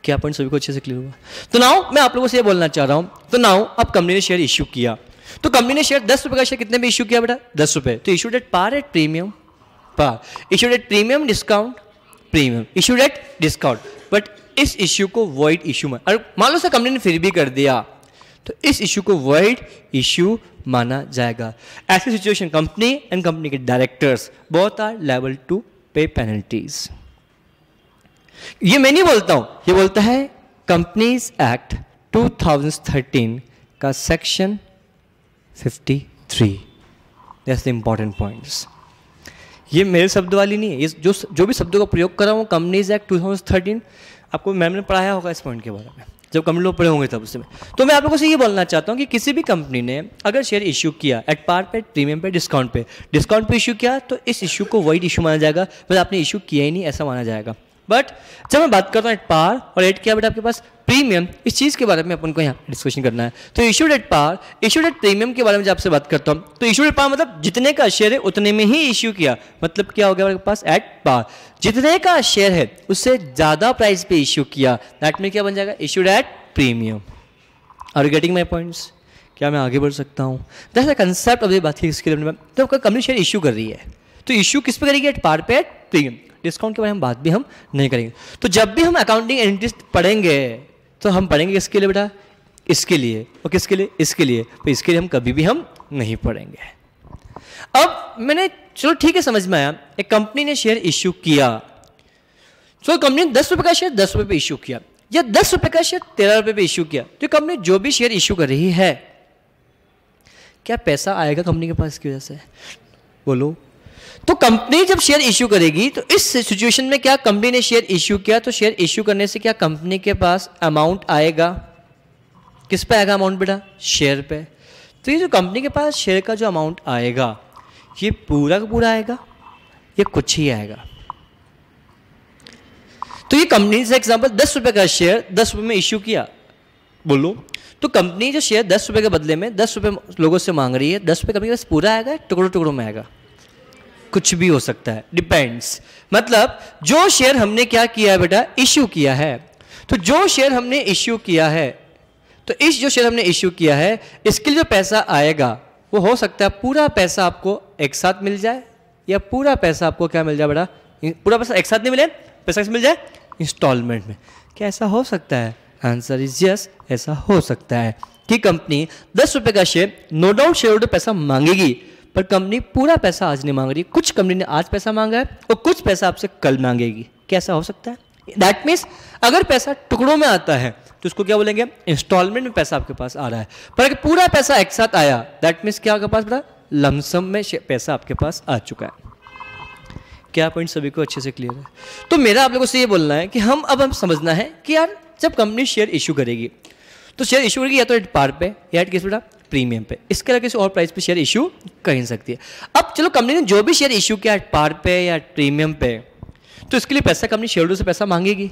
क्या पॉइंट सभी को अच्छे से क्लियर हुआ? तो नाउ मैं आप लोगों से ये बोलना चाह रहा हूं, तो नाउ अब कंपनी ने शेयर इश्यू किया, तो कंपनी ने शेयर 10 रुपये का शेयर कितने में इश्यू किया बेटा? 10 रुपये। तो issued at par, at premium? Par. Issued at premium, discount? Premium. Issued at discount. But इस इश्यू को वॉइड इश्यू में, और मान लो सर कंपनी ने फिर भी कर दिया, तो इस इश्यू को वॉइड इश्यू माना जाएगा। ऐसी सिचुएशन कंपनी एंड कंपनी के directors both are liable to pay penalties. ये मैं नहीं बोलता हूं, ये बोलता है कंपनीज एक्ट 2013 का section 53। That's the important points. ये मेरे शब्द वाली नहीं है, ये जो भी शब्दों का प्रयोग कर रहा हूँ, कंपनीज एक्ट 2013, आपको मैम ने पढ़ाया होगा इस पॉइंट के बारे में, जब कंपनी लोग पढ़े होंगे तब उसमें। तो मैं आप लोगों से ये बोलना चाहता हूँ कि किसी भी कंपनी ने अगर शेयर इश्यू किया एट पार पे, प्रीमियम पे, डिस्काउंट पे इश्यू किया, तो इस इश्यू को वॉइड इश्यू माना जाएगा, मतलब आपने इश्यू किया ही नहीं ऐसा माना जाएगा। बट जब मैं बात करता हूँ एट पार और एट क्या बेटा आपके पास? प्रीमियम, इस चीज़ के बारे में अपन को यहाँ डिस्कशन करना है। तो issued at par, issued at premium के बारे में जब आपसे बात करता हूँ, तो इश्यूड एट पार मतलब जितने का शेयर है उतने में ही इश्यू किया, मतलब क्या हो गया आपके पास? At par. जितने का शेयर है उससे ज़्यादा प्राइस पे इश्यू किया, दैट में क्या बन जाएगा? Issued at premium. Are you getting my points? क्या मैं आगे बढ़ सकता हूँ? That's the concept of the बात की इसके लिए। तो कंपनी शेयर इश्यू कर रही है, तो इश्यू किस पे करेगी? एट पार पे, एट प्रीमियम। डिस्काउंट के बारे में बात भी हम नहीं करेंगे। तो जब भी हम अकाउंटिंग एंट्रीज पढ़ेंगे तो हम पढ़ेंगे किसके लिए बेटा? इसके लिए। और किसके लिए? इसके लिए। तो इसके लिए हम कभी भी हम नहीं पढ़ेंगे। अब मैंने, चलो ठीक है, समझ में आया। एक कंपनी ने शेयर इश्यू किया, तो कंपनी ने 10 रुपए का शेयर 10 रुपए पे इश्यू किया, या 10 रुपए का शेयर 13 रुपए पे इश्यू किया। तो कंपनी जो भी शेयर इश्यू कर रही है, क्या पैसा आएगा कंपनी के पास इसकी वजह से? बोलो। तो कंपनी जब शेयर इश्यू करेगी तो इस सिचुएशन में क्या कंपनी ने शेयर इश्यू किया, तो शेयर इश्यू करने से क्या कंपनी के पास अमाउंट आएगा? किस पे आएगा अमाउंट बेटा? शेयर पे। तो ये जो कंपनी के पास शेयर का जो अमाउंट आएगा, ये पूरा का पूरा आएगा या कुछ ही आएगा? तो ये कंपनी से एग्जांपल 10 रुपए का शेयर 10 रुपए में इश्यू किया, बोलो। तो कंपनी जो शेयर 10 रुपए के बदले में 10 रुपए लोगों से मांग रही है, 10 रुपए कंपनी के पास पूरा आएगा, टुकड़ों टुकड़ों में आएगा? कुछ भी हो सकता है, डिपेंड्स। मतलब जो शेयर हमने क्या किया है बेटा? इश्यू किया है। तो जो शेयर हमने इश्यू किया है, तो इस जो शेयर हमने इश्यू किया है, इसके लिए जो पैसा आएगा वो हो सकता है पूरा पैसा आपको एक साथ मिल जाए, या पूरा पैसा आपको क्या मिल जाए बेटा? पूरा पैसा एक साथ नहीं मिले, पैसा मिल जाए इंस्टॉलमेंट में। क्या ऐसा हो सकता है? आंसर इज यस, ऐसा हो सकता है कि कंपनी 10 रुपए का share, no doubt shareholder पैसा मांगेगी, पर कंपनी पूरा पैसा आज नहीं मांग रही। कुछ कंपनी ने आज पैसा मांगा है और कुछ पैसा आपसे कल मांगेगी। कैसा हो सकता है? दैट मीन्स अगर पैसा टुकड़ों में आता है तो उसको क्या बोलेंगे? इंस्टॉलमेंट में पैसा आपके पास आ रहा है। पर अगर पूरा पैसा एक साथ आया, दैट मीन्स क्या आपके पास बेटा? लमसम में पैसा आपके पास आ चुका है। क्या पॉइंट सभी को अच्छे से क्लियर है? तो मेरा आप लोगों से ये बोलना है कि हम समझना है कि यार जब कंपनी शेयर इशू करेगी, तो शेयर इशू करेगी या तो एट पार पे या एट किस बेटा? प्रीमियम पे। इसके अलावा किसी और प्राइस पे शेयर इशू कर नहीं सकती है। अब चलो कंपनी ने जो भी शेयर इशू किया एट पार पे या प्रीमियम पे, तो इसके लिए पैसा कंपनी शेयर होल्डर से पैसा मांगेगी।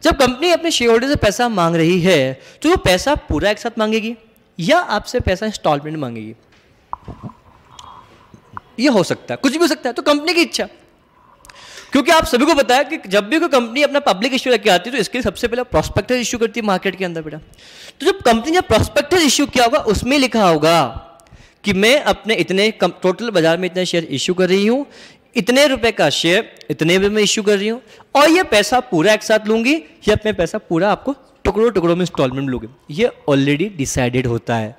जब कंपनी अपने शेयर होल्डर से पैसा मांग रही है, तो वो पैसा पूरा एक साथ मांगेगी या आपसे पैसा इंस्टॉलमेंट मांगेगी? ये हो सकता है, कुछ भी हो सकता है। तो कंपनी की इच्छा, क्योंकि आप सभी को पता है कि जब भी कोई कंपनी अपना पब्लिक इश्यू लेके आती है तो इसके लिए सबसे पहले प्रॉस्पेक्टस इश्यू करती है मार्केट के अंदर बेटा। तो जब कंपनी ने प्रॉस्पेक्टस इश्यू किया होगा, उसमें लिखा होगा कि मैं अपने इतने टोटल बाजार में इतने शेयर इश्यू कर रही हूं, इतने रुपए का शेयर इतने रुपए में इश्यू कर रही हूं, और ये पैसा पूरा एक साथ लूंगी या अपने पैसा पूरा आपको टुकड़ों टुकड़ों में इंस्टॉलमेंट लूंगी। ये ऑलरेडी डिसाइडेड होता है।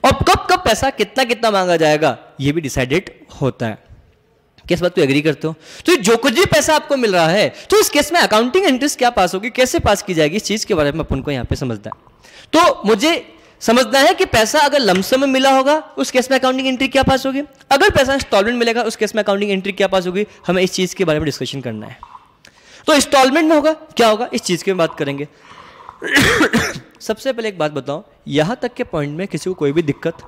और कब कब पैसा कितना कितना मांगा जाएगा, ये भी डिसाइडेड होता है। किस बात को एग्री करते हो? तो जो कुछ भी पैसा आपको मिल रहा है, तो इस केस में अकाउंटिंग एंट्रीज क्या पास होगी, कैसे पास की जाएगी, इस चीज के बारे में अपन को यहाँ पे समझना है। तो मुझे समझना है कि पैसा अगर लमसम में मिला होगा, उस केस में अकाउंटिंग एंट्री क्या पास होगी। अगर पैसा इंस्टॉलमेंट मिलेगा, उस केस में अकाउंटिंग एंट्री क्या पास होगी। हमें इस चीज के बारे में डिस्कशन करना है। तो इंस्टॉलमेंट में होगा क्या होगा, इस चीज की बात करेंगे। सबसे पहले एक बात बताओ, यहां तक के पॉइंट में किसी को कोई भी दिक्कत,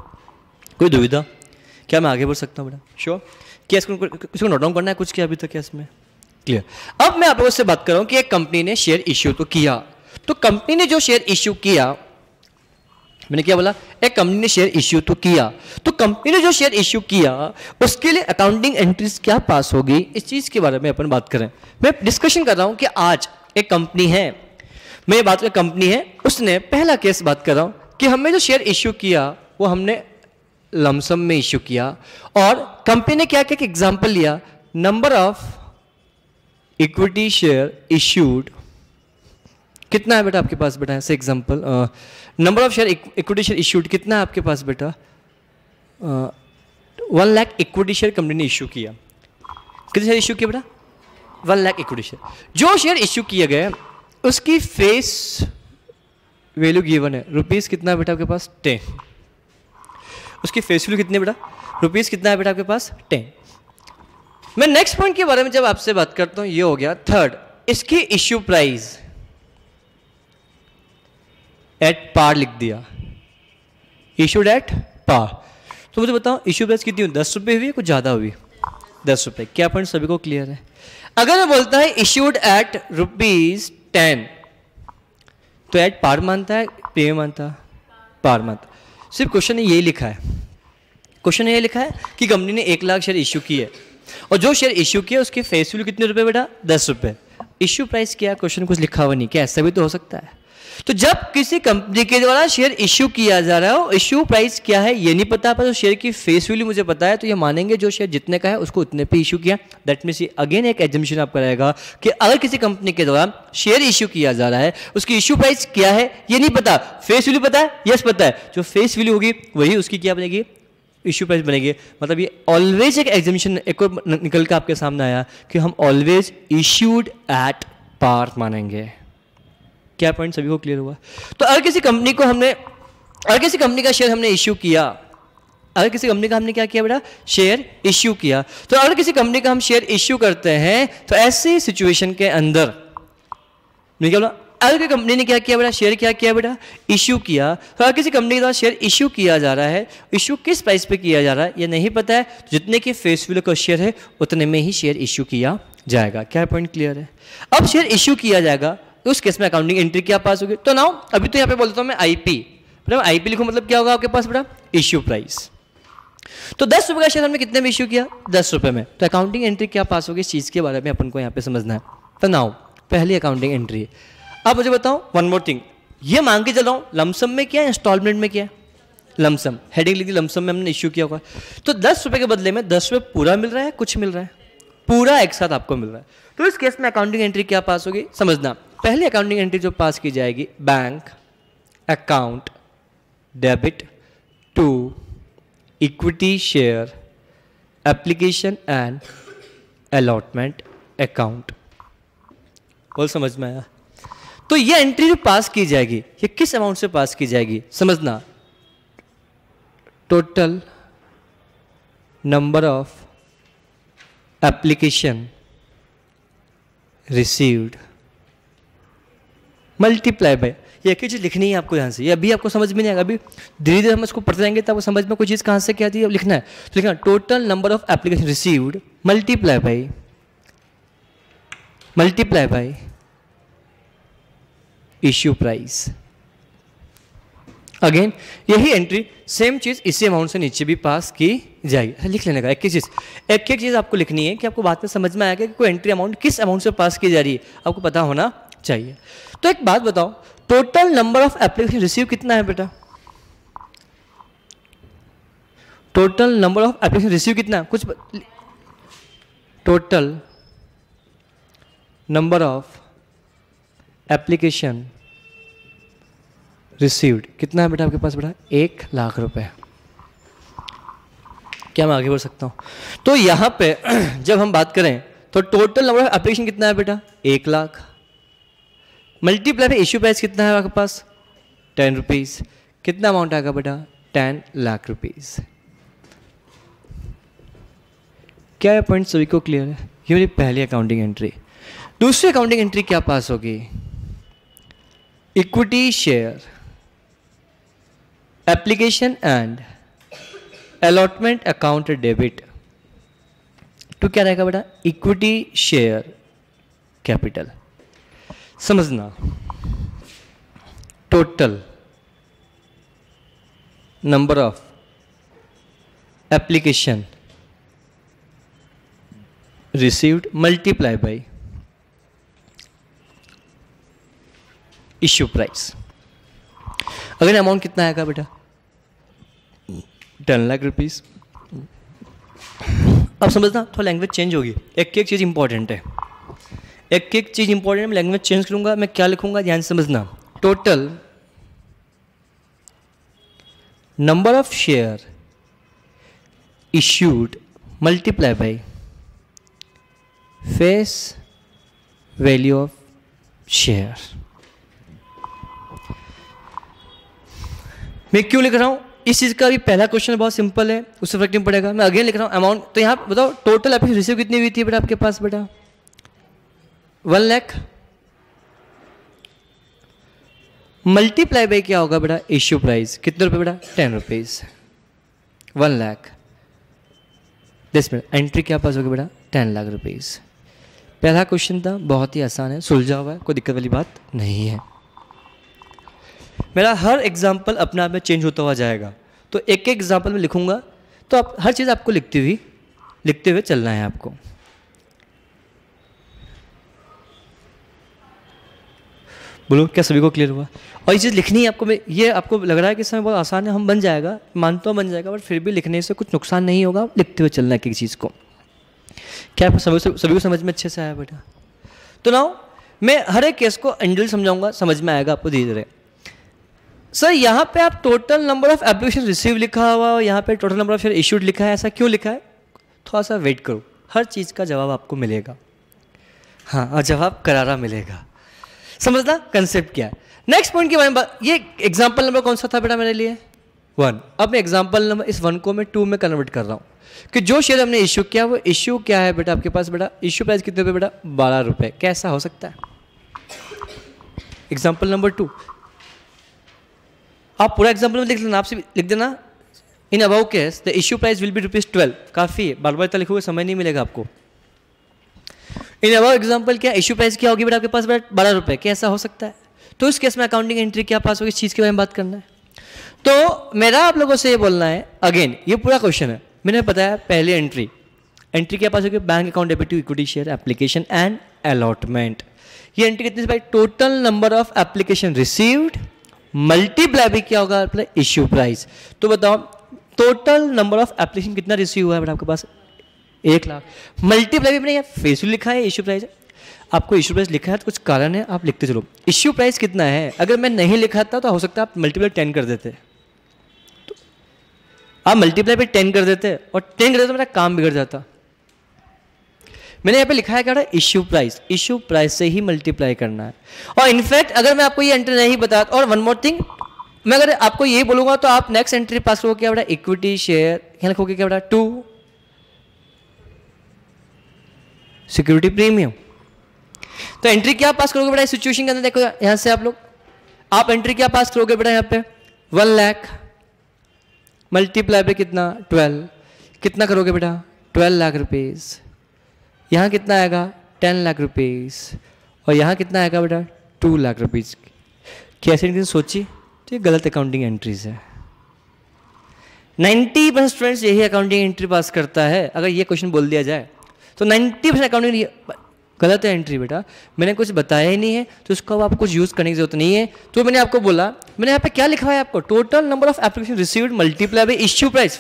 कोई दुविधा? क्या मैं आगे बढ़ सकता हूँ बेटा? श्योर। क्या किसी को नोट डाउन करना है कुछ? क्या अभी तक इसमें क्लियर? अब मैं आप लोगों से बात कर रहा हूं कि एक कंपनी ने शेयर इश्यू तो किया। तो कंपनी ने जो शेयर इश्यू किया, मैंने क्या बोला? एक कंपनी ने शेयर इश्यू तो किया। तो कंपनी ने जो शेयर इश्यू किया, उसके लिए अकाउंटिंग एंट्रीज क्या पास होगी, इस चीज के बारे में अपन बात करें। मैं डिस्कशन कर रहा हूं कि आज एक कंपनी है, मैं बात कर कंपनी है, उसने पहला केस बात कर रहा हूं कि हमने जो शेयर इश्यू किया वो हमने लमसम में इश्यू किया, और कंपनी ने क्या क्या एग्जांपल लिया? Number of equity share issued कितना है बेटा आपके पास बेटा? ऐसे example, number of share equity share issued कितना है आपके पास बेटा? 1 लाख इक्विटी शेयर कंपनी ने इश्यू किया। कितने शेयर इश्यू किया बेटा? 1 लाख इक्विटी शेयर। जो शेयर इश्यू किए गए उसकी फेस वैल्यू गिवन है रुपीस कितना है बेटा आपके पास? 10। उसकी फेस वैल्यू कितनी बेटा? रुपीस कितना है बेटा आपके पास? 10। मैं नेक्स्ट पॉइंट के बारे में जब आपसे बात करता हूं, ये हो गया थर्ड, इसकी इश्यू प्राइस एट पार लिख दिया, इश्यूड एट पार। तो मुझे बताओ इश्यू प्राइस कितनी हुई? 10 रुपये हुई, कुछ ज्यादा हुई? 10 रुपये। क्या पॉइंट सभी को क्लियर है? अगर मैं बोलता है इश्यूड एट रुपीज 10, तो एट पार मानता है, प्रीमियम मानता है? पार मानता। सिर्फ क्वेश्चन में यही लिखा है, क्वेश्चन में ये लिखा है कि कंपनी ने 1 लाख शेयर इश्यू किए, और जो शेयर इश्यू किया उसकी फेस वैल्यू कितने रुपए बेटा? 10 रुपये। इश्यू प्राइस क्या? क्वेश्चन कुछ लिखा हुआ नहीं, क्या ऐसा भी तो हो सकता है? तो जब किसी कंपनी के द्वारा शेयर इश्यू किया जा रहा हो, इश्यू प्राइस क्या है ये नहीं पता, पर शेयर की फेस वैल्यू मुझे पता है, तो ये मानेंगे जो शेयर जितने का है उसको उतने पे इश्यू किया। दैट मीन्स अगेन एक एजम्पशन आपका रहेगा कि अगर किसी कंपनी के द्वारा शेयर इश्यू किया जा रहा है, उसकी इश्यू प्राइस क्या है ये नहीं पता, फेस वैल्यू पता है, यस पता है, जो फेस वैल्यू होगी वही उसकी क्या बनेगी, इश्यू प्राइस बनेगी। मतलब ये ऑलवेज एक एग्जामिनेशन एक और निकल के आपके सामने आया कि हम ऑलवेज इश्यूड एट पार मानेंगे। क्या पॉइंट सभी को क्लियर हुआ? तो अगर किसी कंपनी को हमने, अगर किसी कंपनी का शेयर हमने इश्यू किया, अगर किसी कंपनी का हमने क्या किया बेटा, शेयर इश्यू किया, तो अगर किसी कंपनी का हम शेयर इश्यू करते हैं तो ऐसी सिचुएशन के अंदर मैं क्या बोला, अगर कंपनी ने क्या किया बेटा, शेयर क्या किया बेटा, इश्यू किया, तो अगर किसी कंपनी के द्वारा शेयर इश्यू किया जा रहा है, इश्यू किस प्राइस पे किया जा रहा है ये नहीं पता है, तो जितने की फेस वैल्यू का शेयर है उतने में ही शेयर इश्यू किया जाएगा। क्या पॉइंट क्लियर है? अब शेयर इश्यू किया जाएगा तो उस केस में अकाउंटिंग एंट्री क्या पास होगी? तो नाउ अभी तो यहाँ पे बोलता हूँ मैं आईपी, मतलब आईपी लिखूँ मतलब क्या होगा आपके पास बेटा, इश्यू प्राइस। तो 10 रुपये का शेयर हमने कितने में इश्यू किया, 10 रुपये में, तो अकाउंटिंग एंट्री क्या पास होगी, इस चीज़ के बारे में अपन को यहाँ पे समझना है। तो नाउ पहली अकाउंटिंग एंट्री। अब मुझे बताओ वन मोर थिंग, ये मांग के चल रहा हूँ लमसम में क्या है, इंस्टॉलमेंट में क्या है, लमसम, हेडिंग लिखी लमसम में हमने इश्यू किया होगा। तो 10 रुपये के बदले में 10 रुपये पूरा मिल रहा है, कुछ मिल रहा है, पूरा एक साथ आपको मिल रहा है। तो इस केस में अकाउंटिंग एंट्री क्या पास होगी, समझना। पहली अकाउंटिंग एंट्री जो पास की जाएगी, bank account debit to equity share application and allotment account. बोल समझ में आया? तो ये एंट्री जो पास की जाएगी ये किस अमाउंट से पास की जाएगी, समझना। Total number of application received multiply by, ये एक ही चीज़ लिखनी है आपको यहाँ से, ये अभी आपको समझ में नहीं आएगा, अभी धीरे धीरे हम इसको पढ़ते जाएंगे तब समझ में कोई चीज़ कहाँ से क्या थी अब लिखना है। तो लिखना total number of application received multiply by issue price. Again यही एंट्री सेम चीज़ इसी अमाउंट से नीचे भी पास की जाएगी। ऐसा लिख लेने का एक एक चीज़ आपको लिखनी है कि आपको बात में समझ में आएगा कि कोई एंट्री अमाउंट किस अमाउंट से पास की जा रही है, आपको पता होना चाहिए। तो एक बात बताओ, total number of application receive कितना है बेटा, total number of application receive कितना है, कुछ total number of application received कितना है बेटा आपके पास बेटा, 1 लाख रुपए। क्या मैं आगे बढ़ सकता हूं? तो यहां पे जब हम बात करें तो टोटल नंबर ऑफ एप्लीकेशन कितना है बेटा, 1 लाख, मल्टीप्लाई पे इश्यू प्राइस कितना है आपके पास, 10 रुपीज़, कितना अमाउंट आएगा बेटा, 10 लाख रुपीज़। क्या ये पॉइंट सभी को क्लियर है? ये मेरी पहली अकाउंटिंग एंट्री। दूसरी अकाउंटिंग एंट्री क्या पास होगी, equity share application and allotment account debit तो क्या रहेगा बेटा, इक्विटी शेयर कैपिटल। समझना, total number of application received multiply by issue price. अगर अमाउंट कितना आएगा बेटा, 10 लाख रुपीज़। अब समझना थोड़ा लैंग्वेज चेंज होगी, एक एक चीज़ इंपॉर्टेंट है, एक एक चीज़ इंपॉर्टेंट है, मैं लैंग्वेज चेंज करूंगा, मैं क्या लिखूंगा ध्यान से समझना। Total number of share issued multiply by face value of share. मैं क्यों लिख रहा हूं, इस चीज़ का भी पहला क्वेश्चन बहुत सिंपल है, उससे फर्क नहीं पड़ेगा। मैं अगेन लिख रहा हूँ अमाउंट, तो यहाँ बताओ टोटल एप्लीकेशन रिसीव कितनी हुई थी बेटा आपके पास बेटा, 1 लाख, मल्टीप्लाई बाय क्या होगा बेटा, इश्यू प्राइस कितने रुपए बेटा, 10 रुपीज़, 1 लाख, 10 मिनट, एंट्री क्या पास होगी बेटा, 10 लाख रुपीज़। पहला क्वेश्चन था, बहुत ही आसान है, सुलझा हुआ है, कोई दिक्कत वाली बात नहीं है। मेरा हर एग्जाम्पल अपने आप में चेंज होता हुआ जाएगा, तो एक एक एग्जाम्पल में लिखूंगा, तो आप हर चीज़ आपको लिखते हुए चलना है आपको। बोलो क्या सभी को क्लियर हुआ? और ये चीज़ लिखनी है आपको, ये आपको लग रहा है कि समय बहुत आसान है, हम बन जाएगा, मानता हूँ बन जाएगा, बट फिर भी लिखने से कुछ नुकसान नहीं होगा, लिखते हुए चलना है किसी चीज़ को। क्या सभी को समझ में अच्छे से आया बेटा? तो नाउ मैं हर एक केस को इंडिविजुअल समझाऊंगा, समझ में आएगा आपको धीरे धीरे। सर यहाँ पे आप total number of application receive लिखा हुआ और यहाँ पे total number of share issued लिखा है, ऐसा क्यों लिखा है? थोड़ा सा वेट करो, हर चीज़ का जवाब आपको मिलेगा। हाँ, और जवाब करारा मिलेगा। समझना कंसेप्ट क्या है? नेक्स्ट पॉइंट के बारे में ये एग्जाम्पल नंबर कौन सा था बेटा मेरे लिए? 1। अब मैं एग्जाम्पल नंबर इस 1 को मैं 2 में कन्वर्ट कर रहा हूँ कि जो शेयर हमने इश्यू किया वो इश्यू क्या है बेटा आपके पास? बेटा इश्यू प्राइस कितने रुपये बेटा? 12 रुपये। कैसा हो सकता है? एग्जाम्पल नंबर 2, आप पूरा एग्जाम्पल में लिख लेना, आपसे लिख देना in above case the issue price will be ₹12। काफ़ी है, बार बार इतना लिखोगे समय नहीं मिलेगा आपको। इन अबाउ एग्जाम्पल क्या इश्यू प्राइस क्या होगी बेटा आपके पास? बेटा 12 रुपये। कैसा हो सकता है? तो इस केस में अकाउंटिंग एंट्री क्या पास होगी? इस चीज़ के बारे में बात करना है। तो मेरा आप लोगों से ये बोलना है, अगेन ये पूरा क्वेश्चन है, मैंने बताया पहली एंट्री क्या पास होगी? Bank account debit to equity share application and allotment. ये एंट्री कितनी भाई? Total number of application received multiply भी क्या होगा? Issue price. तो बताओ टोटल नंबर ऑफ एप्लीकेशन कितना रिसीव हुआ है बेटा आपके पास? 1 लाख। मल्टीप्लाई भी मैंने फेस वैल्यू लिखा है, इश्यू प्राइस आपको इश्यू प्राइस लिखा है तो कुछ कारण है, आप लिखते चलो। इश्यू प्राइस कितना है? अगर मैं नहीं लिखा था तो हो सकता है आप मल्टीप्लाई 10 कर देते, तो आप मल्टीप्लाई पे 10 कर देते और 10 कर देते तो मेरा काम बिगड़ जाता। मैंने यहाँ पे लिखा है क्या? इश्यू प्राइस से ही मल्टीप्लाई करना है। और इनफैक्ट अगर मैं आपको ये एंट्री नहीं बता, और वन मोर थिंग, मैं अगर आपको यही बोलूंगा तो आप नेक्स्ट एंट्री पास करोगे क्या बेटा? इक्विटी शेयर, यहाँ लिखोगे क्या बेटा? 2 सिक्योरिटी प्रीमियम। तो एंट्री क्या पास करोगे बेटा इस सिचुएशन के अंदर? देखो यहां से आप एंट्री क्या पास करोगे बेटा? यहाँ पे 1 लाख मल्टीप्लाई पे कितना? 12। कितना करोगे बेटा? 12 लाख रुपीज। यहाँ कितना आएगा? 10 लाख रुपीज। और यहाँ कितना आएगा बेटा? 2 लाख रुपीज। कैसे सोची? तो ये गलत अकाउंटिंग एंट्रीज है। 90% स्टूडेंट्स यही अकाउंटिंग एंट्री पास करता है। अगर ये क्वेश्चन बोल दिया जाए तो 90% अकाउंटिंग गलत है एंट्री बेटा। मैंने कुछ बताया ही नहीं है तो उसको अब आपको कुछ यूज़ करने की जरूरत नहीं है। तो मैंने आपको बोला, मैंने यहाँ पे क्या लिखा है आपको? Total number of application received multiply by issue price.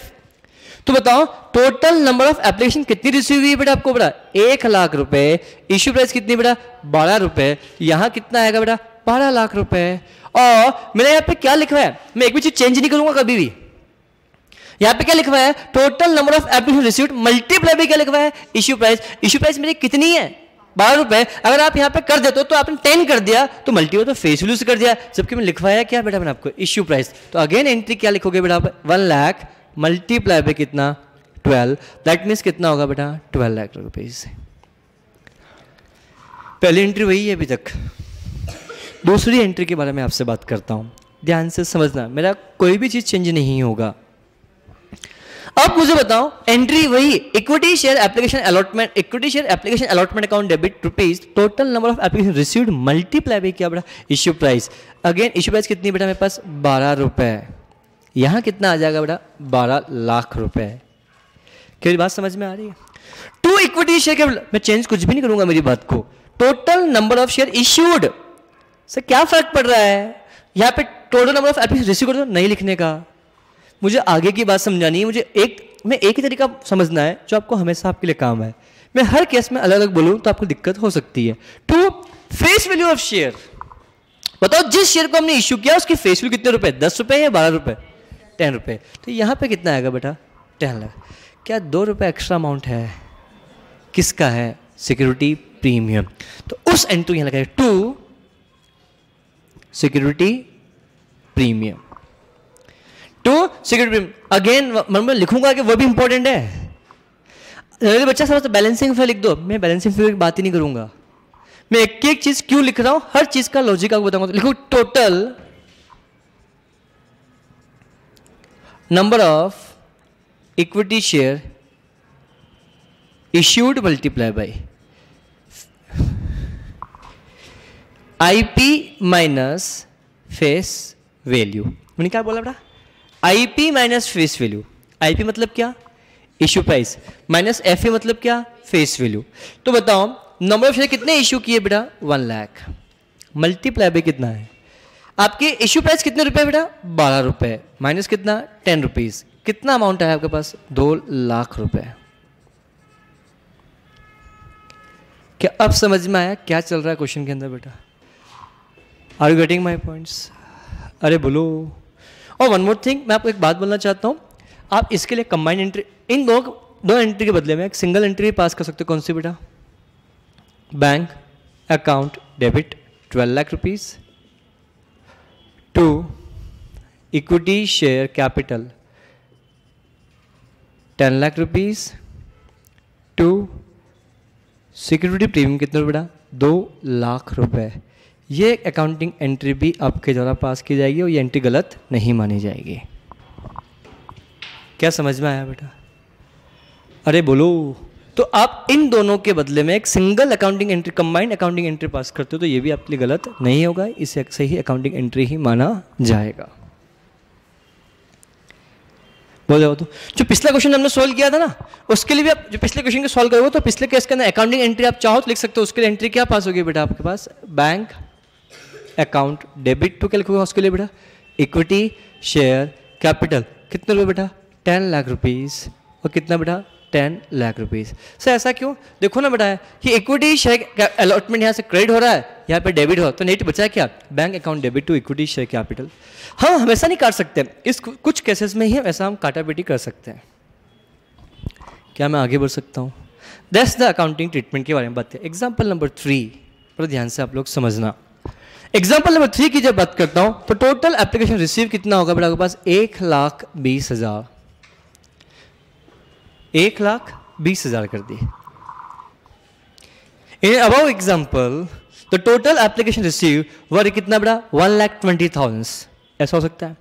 तो बताओ टोटल नंबर ऑफ एप्लीकेशन कितनी रिसीव हुई बेटा आपको? बेटा 1 लाख रुपए। इश्यू प्राइस कितनी बेटा? 12 रुपए। यहाँ कितना आएगा बेटा? 12 लाख रुपए। और मैंने यहाँ पे क्या लिखा है? मैं एक भी चीज चेंज नहीं करूंगा कभी भी। यहाँ पे क्या लिखा है? Total number of application received multiply by क्या लिखा है? Issue price. इश्यू प्राइस मेरी कितनी है? 12 रुपए। अगर आप यहाँ पे कर देते हो तो आपने 10 कर दिया तो मल्टीप्लाई तो फेस वैल्यू से कर दिया, जबकि मैं लिखवाया क्या बेटा मैंने आपको? Issue price. तो अगेन एंट्री क्या लिखोगे बेटा? 1 लाख मल्टीप्लाई बाय कितना? 12। दैट मीन्स कितना होगा बेटा? 12 लाख रुपीज। पहली एंट्री वही है अभी तक। दूसरी एंट्री के बारे में आपसे बात करता हूं, ध्यान से समझना, मेरा कोई भी चीज चेंज नहीं होगा। अब मुझे बताओ एंट्री वही, equity share application allotment, equity share application allotment account debit rupees, total number of application received multiply by क्या बेटा? Issue price. Again issue price कितनी बेटा मेरे पास? 12 रुपए। यहां कितना आ जाएगा बेटा? 12 लाख रुपए। क्या बात समझ में आ रही है? 2 इक्विटी शेयर, मैं चेंज कुछ भी नहीं करूंगा मेरी बात को। Total number of share issued से क्या फर्क पड़ रहा है? यहाँ पे total number of application receive कर नहीं लिखने का। मुझे आगे की बात समझानी है, मुझे एक ही तरीका समझना है जो आपको हमेशा आपके लिए काम है। मैं हर केस में अलग अलग बोलूं तो आपको दिक्कत हो सकती है। To face value of share, बताओ जिस शेयर को हमने इश्यू किया उसकी फेस वैल्यू कितने रुपए? 10 रुपए या 12 रुपए? 10 रुपए। तो यहाँ पे कितना आएगा बेटा? 10 लाख। क्या 2 रुपए एक्स्ट्रा अमाउंट है? किसका है? Security premium. तो उस एंट्री यहाँ लगाए 2 security premium, 2 security premium. Again मैं लिखूंगा कि वो भी इंपॉर्टेंट है। बच्चा समझ तो बैलेंसिंग फिगर लिख दो, मैं बैलेंसिंग फिगर की बात ही नहीं करूंगा। मैं एक एक चीज क्यों लिख रहा हूं, हर चीज का लॉजिक आपको बताऊंगा। तो लिखो total number of equity share issued multiply by IP minus face value. मैंने क्या बोला बेटा? IP minus face value. IP मतलब क्या? इश्यू प्राइस, माइनस एफए मतलब क्या? Face value. तो बताओ नंबर ऑफ शेयर कितने इश्यू किए बेटा? 1 लाख। मल्टीप्लाई बाई कितना है, आपकी इश्यू प्राइस कितने रुपए बेटा, 12 रुपए, माइनस कितना 10 रुपीज, कितना अमाउंट है आपके पास, 2 लाख रुपए। क्या अब समझ में आया क्या चल रहा है क्वेश्चन के अंदर बेटा? Are you getting my points? अरे बोलो। और वन मोर थिंग, मैं आपको एक बात बोलना चाहता हूँ, आप इसके लिए कंबाइंड एंट्री, इन दो एंट्री के बदले में एक सिंगल एंट्री पास कर सकते हो। कौन सी बेटा? Bank account debit 12 lakh rupees to equity share capital 10 lakh rupees to security premium कितना बेटा, 2 लाख रुपए। ये अकाउंटिंग एंट्री भी आपके द्वारा पास की जाएगी और ये एंट्री गलत नहीं मानी जाएगी। क्या समझ में आया बेटा? अरे बोलो। तो आप इन दोनों के बदले में एक single accounting entry, combined accounting entry पास करते हो तो ये भी आपके लिए गलत नहीं होगा, इसे सही अकाउंटिंग एंट्री ही माना जाएगा। बोल जाओ। तो जो पिछला क्वेश्चन हमने सॉल्व किया था ना, उसके लिए भी आप जो पिछले क्वेश्चन को सॉल्व करोगे तो पिछले केस के अंदर अकाउंटिंग एंट्री आप चाहो तो लिख सकते हो। उसके लिए एंट्री क्या पास होगी बेटा आपके पास? बैंक अकाउंट डेबिट टू क्या लिखोगे उसके लिए बेटा? इक्विटी शेयर कैपिटल कितने रुपए बेटा? 10 लाख रुपीज। और कितना बेटा? 10 लाख रुपीज। सर ऐसा क्यों? देखो ना बेटा कि इक्विटी शेयर अलॉटमेंट यहाँ से क्रेडिट हो रहा है, यहाँ पे डेबिट हो, तो नेट बचा क्या? Bank account debit to equity share capital. हम हमेशा नहीं काट सकते, इस कुछ केसेस में ही ऐसा हम काटाबेटी कर सकते हैं। क्या मैं आगे बढ़ सकता हूँ? दैट्स द अकाउंटिंग ट्रीटमेंट के बारे में बात है। एग्जाम्पल नंबर 3 पर ध्यान से आप लोग समझना। एग्जाम्पल नंबर 3 की जब बात करता हूँ तो टोटल एप्लीकेशन रिसीव कितना होगा बेटा आपके पास? 1,20,000। 1,20,000 कर दी। In above example the total application receive were कितना बेटा? 1,20,000। ऐसा हो सकता है।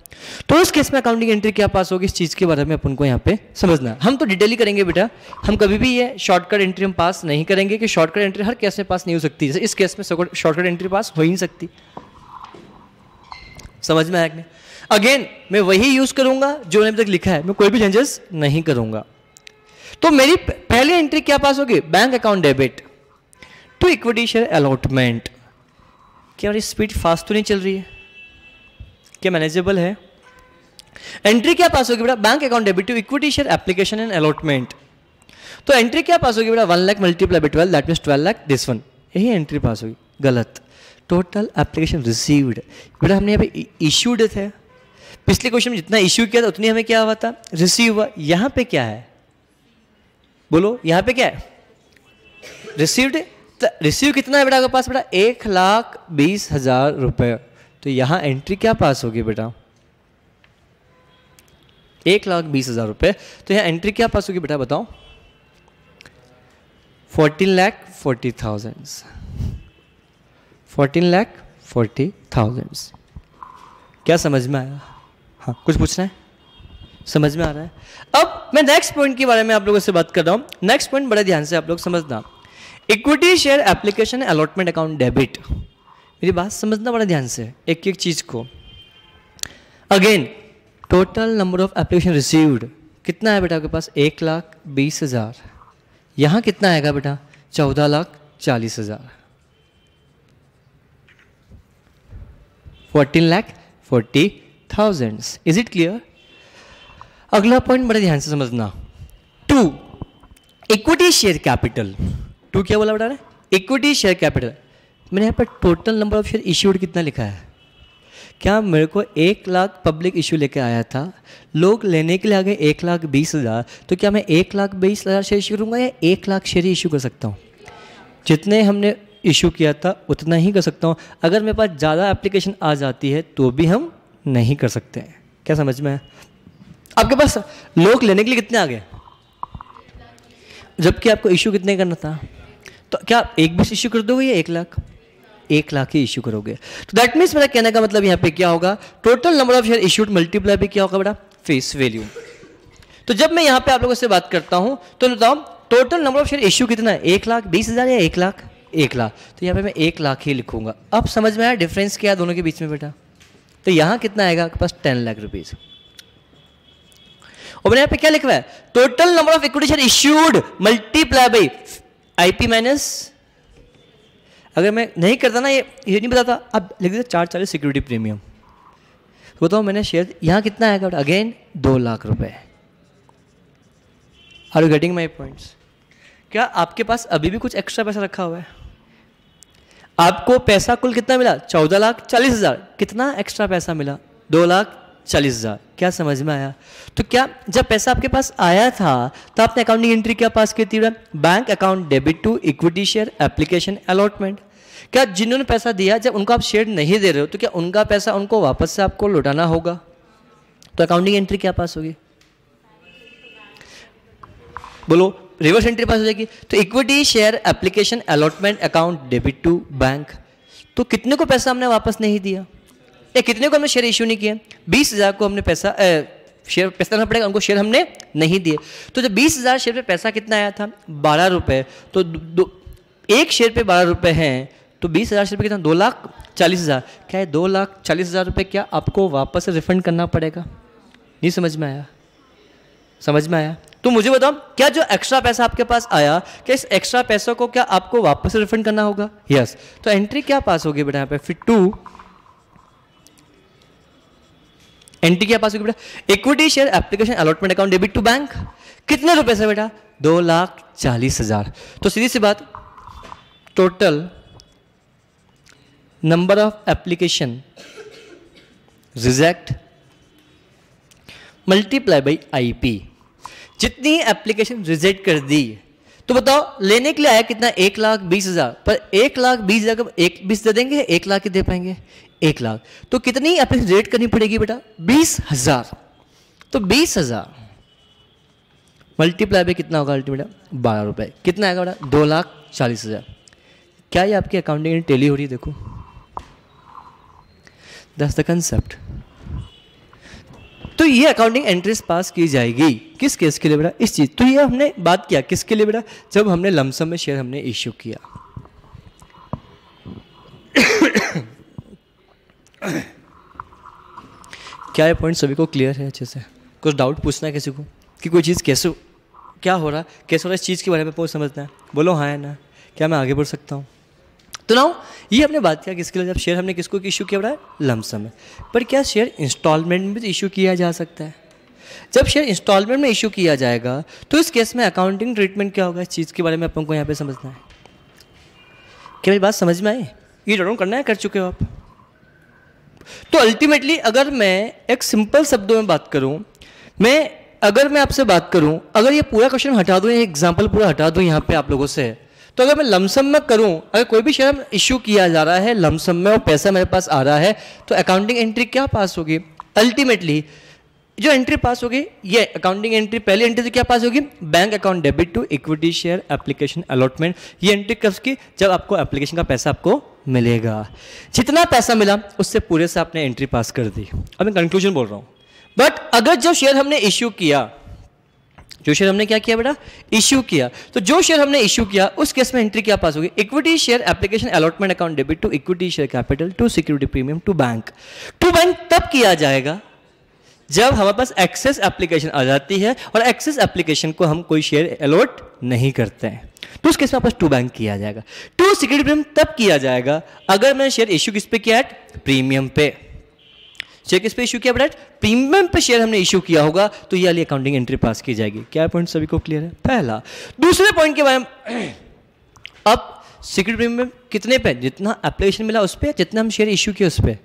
तो इस केस में अकाउंटिंग एंट्री क्या पास होगी, इस चीज के बारे में अपन को यहाँ पे समझना है। हम तो डिटेल ही करेंगे बेटा, हम कभी भी ये शॉर्टकट एंट्री हम पास नहीं करेंगे कि शॉर्टकट एंट्री हर केस में पास नहीं हो सकती। जैसे इस केस में शॉर्टकट एंट्री पास हो ही नहीं सकती। समझ में आया कि नहीं? अगेन मैं वही यूज करूंगा जो मैंने अभी तक लिखा है, मैं कोई भी चेंजेस नहीं करूंगा। तो मेरी पहली एंट्री क्या पास होगी? Bank account debit to equity share allotment. क्या मेरी स्पीड फास्ट तो नहीं चल रही है? क्या मैनेजेबल है? एंट्री क्या पास होगी बेटा? Bank account debit to equity share application and allotment. तो एंट्री क्या पास होगी बेटा? 1 lakh multiply by 12 that means 12 lakh this one. यही एंट्री पास होगी। गलत। टोटल एप्लीकेशन रिसीव्ड बेटा हमने यहाँ पे इश्यूड थे। पिछले क्वेश्चन में जितना इश्यू किया था उतनी हमें क्या हुआ था? रिसीव हुआ। यहाँ पे क्या है बोलो? यहाँ पे क्या है? रिसीव्ड। रिसीव कितना है बेटा आपके पास बेटा? 1,20,000 रुपए। तो यहां एंट्री क्या पास होगी बेटा? 1,20,000 रुपए। तो यहां एंट्री क्या पास होगी बेटा बताओ? 14,40,000। 14,40,000। क्या समझ में आया? हाँ कुछ पूछना है? समझ में आ रहा है? अब मैं नेक्स्ट पॉइंट के बारे में आप लोगों से बात कर रहा हूं। नेक्स्ट पॉइंट बड़ा ध्यान से आप लोग समझना। Equity share application allotment account debit. मेरी बात समझना बड़ा ध्यान से एक एक चीज को। Again total number of application received कितना है बेटा आपके पास? 1,20,000। यहां कितना आएगा बेटा? 14,40,000। 14,40,000। Is it clear? अगला पॉइंट बड़े ध्यान से समझना। 2 इक्विटी शेयर कैपिटल। 2 क्या बोला बेटा? Equity share capital. मैंने यहाँ पर total number of share issued कितना लिखा है? क्या मेरे को 1 लाख पब्लिक इश्यू लेके आया था, लोग लेने के लिए आ गए 1,20,000, तो क्या मैं 1,20,000 शेयर इशू करूँगा या 1 लाख शेयर ही इशू कर सकता हूँ? जितने हमने इशू किया था उतना ही कर सकता हूँ। अगर मेरे पास ज़्यादा एप्लीकेशन आ जाती है तो भी हम नहीं कर सकते हैं। क्या समझ में है? आपके पास लोग लेने के लिए कितने आ गए, जबकि आपको इशू कितने करना था? तो क्या आप 1,20,000 इशू कर दोगे या 1 लाख? 1 लाख ही इशू करोगे। तो दैट मीन्स मेरा कहने का मतलब यहाँ पे क्या होगा? Total number of share issued multiply पे क्या होगा बेटा? Face value. तो जब मैं यहाँ पे आप लोगों से बात करता हूँ तो बताओ total number of share issue कितना है? 1,20,000 या 1 लाख? 1 लाख। तो यहाँ पे मैं 1 लाख ही लिखूंगा। अब समझ में आया डिफरेंस क्या है दोनों के बीच में बेटा? तो यहाँ कितना आएगा आपके पास? 10 लाख रुपीज। और मैंने यहाँ पे क्या लिखा है? Total number of equity share issued multiply by IP minus अगर मैं नहीं करता ना, ये नहीं बताता, अब लिख देता 440 सिक्योरिटी प्रीमियम, बताओ मैंने शेयर यहाँ कितना आएगा, अगेन 2 लाख रुपए। Are you getting my points? क्या आपके पास अभी भी कुछ एक्स्ट्रा पैसा रखा हुआ है? आपको पैसा कुल कितना मिला? 14,40,000। कितना एक्स्ट्रा पैसा मिला? 2,40,000। क्या समझ में आया? तो क्या जब पैसा आपके पास आया था तो आपने अकाउंटिंग एंट्री क्या पास की थी? Bank account debit to equity share application allotment. क्या जिन्होंने पैसा दिया, जब उनको आप शेयर नहीं दे रहे हो तो क्या उनका पैसा उनको वापस से आपको लौटाना होगा? तो अकाउंटिंग एंट्री क्या पास होगी? बोलो, रिवर्स एंट्री पास हो जाएगी। तो equity share application allotment account debit to bank. तो कितने को पैसा हमने वापस नहीं दिया, या कितने को हमने शेयर इश्यू नहीं किए? 20,000 को हमने पैसा शेयर पैसा देना पड़ेगा, उनको शेयर हमने नहीं दिए। तो जब 20,000 शेयर पे पैसा कितना आया था? 12 रुपये। तो एक शेयर पे 12 रुपये हैं, तो 20,000 शेयर पे कितना? 2,40,000। क्या है 2,40,000 रुपये क्या आपको वापस से रिफंड करना पड़ेगा? नहीं समझ में आया? समझ में आया? तो मुझे बताओ, क्या जो एक्स्ट्रा पैसा आपके पास आया, क्या इस एक्स्ट्रा पैसों को क्या आपको वापस रिफंड करना होगा? यस। तो एंट्री क्या पास होगी बेटा यहाँ पे? फिर 2 एंट्री क्या पास होगी बेटा? Equity share application allotment account debit to bank. कितने रुपए से बेटा? 2,40,000। तो सीधी सी बात, total number of application reject multiply by IP। जितनी एप्लीकेशन रिजेक्ट कर दी, तो बताओ लेने के लिए आया कितना? 1,20,000। पर 1,20,000 का 1,20 दे देंगे, 1 लाख ही दे पाएंगे? 1 लाख। तो कितनी एप्लीकेशन रिजेक्ट करनी पड़ेगी बेटा? 20,000। तो 20,000 मल्टीप्लाई पे कितना होगा अल्टीमेट? 12 रुपए। कितना आएगा बेटा? 2,40,000। क्या ये आपकी अकाउंटिंग टेली हो रही है? देखो, दैट्स द कंसेप्ट। तो ये अकाउंटिंग एंट्रीज पास की जाएगी किस केस के लिए बेटा? इस चीज। तो ये हमने बात किया किसके लिए बेटा? जब हमने लमसम में शेयर हमने इश्यू किया। क्या ये पॉइंट सभी को क्लियर है अच्छे से? कुछ डाउट पूछना है किसी को कि कोई चीज़ कैसे, क्या हो रहा है, कैसे हो रहा है, इस चीज़ के बारे में बहुत समझना है? बोलो हाँ या ना। क्या मैं आगे बढ़ सकता हूँ? तो नाउ ये हमने बात किया किसके लिए, जब शेयर हमने किसको इशू किया बड़ा? लमसम में। पर क्या शेयर इंस्टॉलमेंट में भी इशू किया जा सकता है? जब शेयर इंस्टॉलमेंट में इशू किया जाएगा तो इस केस में अकाउंटिंग ट्रीटमेंट क्या होगा? इस चीज़ के बारे में अपन को यहाँ पे समझना है। क्या मेरी बात समझ में आई? ये डाउन करना है, कर चुके हो आप? तो अल्टीमेटली अगर मैं एक सिंपल शब्दों में बात करूं, अगर मैं आपसे बात करूं, अगर ये पूरा क्वेश्चन हटा दूं, एग्जाम्पल पूरा हटा दूं यहाँ पे आप लोगों से, तो अगर मैं लमसम में करूं, अगर कोई भी शेयर इश्यू किया जा रहा है लमसम में और पैसा मेरे पास आ रहा है, तो अकाउंटिंग एंट्री क्या पास होगी? अल्टीमेटली जो एंट्री पास होगी, ये अकाउंटिंग एंट्री, पहली एंट्री तो क्या पास होगी? Bank account debit to equity share application allotment. ये एंट्री कब की? जब आपको एप्लीकेशन का पैसा आपको मिलेगा। जितना पैसा मिला उससे पूरे से आपने एंट्री पास कर दी। अब मैं कंक्लूजन बोल रहा हूं। बट अगर जो शेयर हमने इश्यू किया, जो शेयर हमने क्या किया बेटा? इश्यू किया। तो जो शेयर हमने इश्यू किया उस केस में एंट्री क्या पास होगी? Equity share application allotment account debit to equity share capital to security premium to bank. To bank तब किया जाएगा जब हमारे पास एक्सेस एप्लीकेशन आ जाती है और एक्सेस एप्लीकेशन को हम कोई शेयर अलॉट नहीं करते हैं, तो उस केस में आपस टू बैंक किया जाएगा। टू सिक्योरिटी प्रीमियम तब किया जाएगा अगर मैंने शेयर इश्यू किस पे किया है? प्रीमियम पे। शेयर किस पे इश्यू किया बेटा? प्रीमियम पे शेयर हमने इश्यू किया होगा, तो ये वाली अकाउंटिंग एंट्री पास की जाएगी। क्या पॉइंट सभी को क्लियर है? पहला। दूसरे पॉइंट के बारे में, अब सिक्योरिटी प्रीमियम कितने पे? जितना एप्लीकेशन मिला उस पे, जितना हम शेयर इश्यू किए उस पे।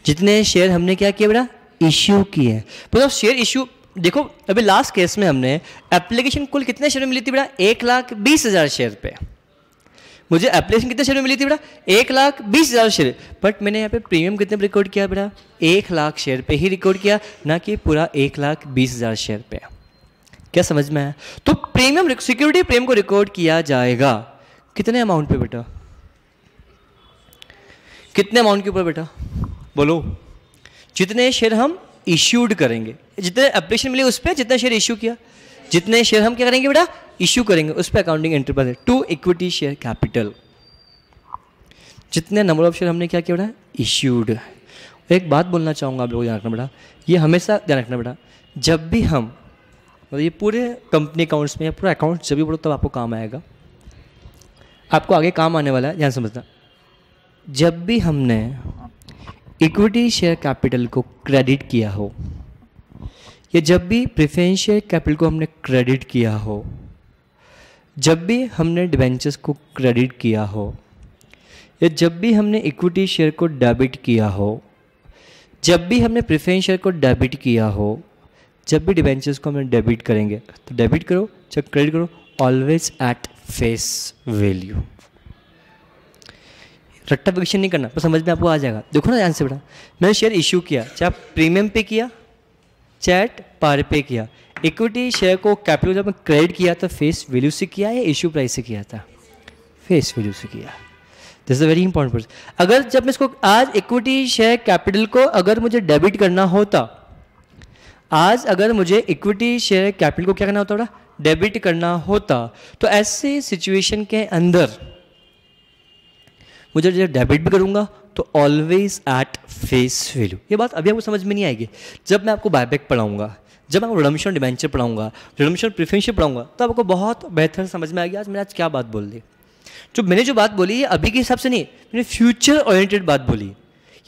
जितने शेयर हमने क्या किया बेटा? इश्यू किए। मतलब शेयर इश्यू, देखो अभी लास्ट केस में हमने एप्लीकेशन कुल कितने शेयर में मिली थी बेटा? 1,20,000 शेयर पे। मुझे एप्लीकेशन कितने शेयर में मिली थी बेटा? 1,20,000 शेयर। बट मैंने यहाँ पे प्रीमियम कितने पे रिकॉर्ड किया बेटा? 1 लाख शेयर पे ही रिकॉर्ड किया, ना कि पूरा 1,20,000 शेयर पे। क्या समझ में आया? तो प्रीमियम सिक्योरिटी प्रीमियम को रिकॉर्ड किया जाएगा कितने अमाउंट पे बेटा? कितने अमाउंट के ऊपर बेटा? बोलो। जितने शेयर हम इश्यूड करेंगे, जितने एप्लीकेशन मिले उस पर, जितने शेयर इश्यू किया, जितने शेयर हम क्या करेंगे बेटा? इश्यू करेंगे, उस पर अकाउंटिंग एंट्री पास है। टू इक्विटी शेयर कैपिटल, जितने नंबर ऑफ शेयर हमने क्या किया बेटा? इश्यूड। एक बात बोलना चाहूँगा आप लोगों को ध्यान रखना बेटा, ये हमेशा ध्यान रखना बेटा, जब भी हम, मतलब ये पूरे कंपनी अकाउंट्स में या पूरा अकाउंट जब भी बोलो तब आपको काम आएगा। आपको आगे काम आने वाला है, ध्यान समझना। जब भी हमने इक्विटी शेयर कैपिटल को क्रेडिट किया हो, या जब भी प्रेफरेंस शेयर कैपिटल को हमने क्रेडिट किया हो, जब भी हमने डिबेंचर्स को क्रेडिट किया हो, या जब भी हमने इक्विटी शेयर को डेबिट किया हो, जब भी हमने प्रेफरेंस शेयर को डेबिट किया हो, जब भी डिबेंचर्स को हमने डेबिट करेंगे, तो डेबिट करो चाहे क्रेडिट करो, ऑलवेज एट फेस वैल्यू। रट्टा फिक्शन नहीं करना, तो समझ में आपको आ जाएगा। देखो ना ध्यान से बेटा, मैंने शेयर इशू किया, चाहे प्रीमियम पे किया चाहे पार पे किया। इक्विटी शेयर को कैपिटल जब क्रेडिट किया तो फेस वैल्यू से किया या इशू प्राइस से किया था? फेस वैल्यू से किया। This is a very important person. अगर जब मैं इसको आज इक्विटी शेयर कैपिटल को अगर मुझे डेबिट करना होता, आज अगर मुझे इक्विटी शेयर कैपिटल को क्या करना होता, डेबिट करना होता, तो ऐसे सिचुएशन के अंदर मुझे जब डेबिट भी करूंगा तो ऑलवेज एट फेस वैल्यू। ये बात अभी आपको समझ में नहीं आएगी। जब मैं आपको बायबैक पढ़ाऊंगा, जब मैं आपको रिडम्पशन डिबेंचर पढ़ाऊंगा, रिडम्पशन प्रेफरेंस पढ़ाऊंगा, तो आपको बहुत बेहतर समझ में आएगी आज मैंने क्या बात बोल दी। मैंने जो बात बोली है अभी के हिसाब से नहीं, मैंने फ्यूचर ओरिएंटेड बात बोली।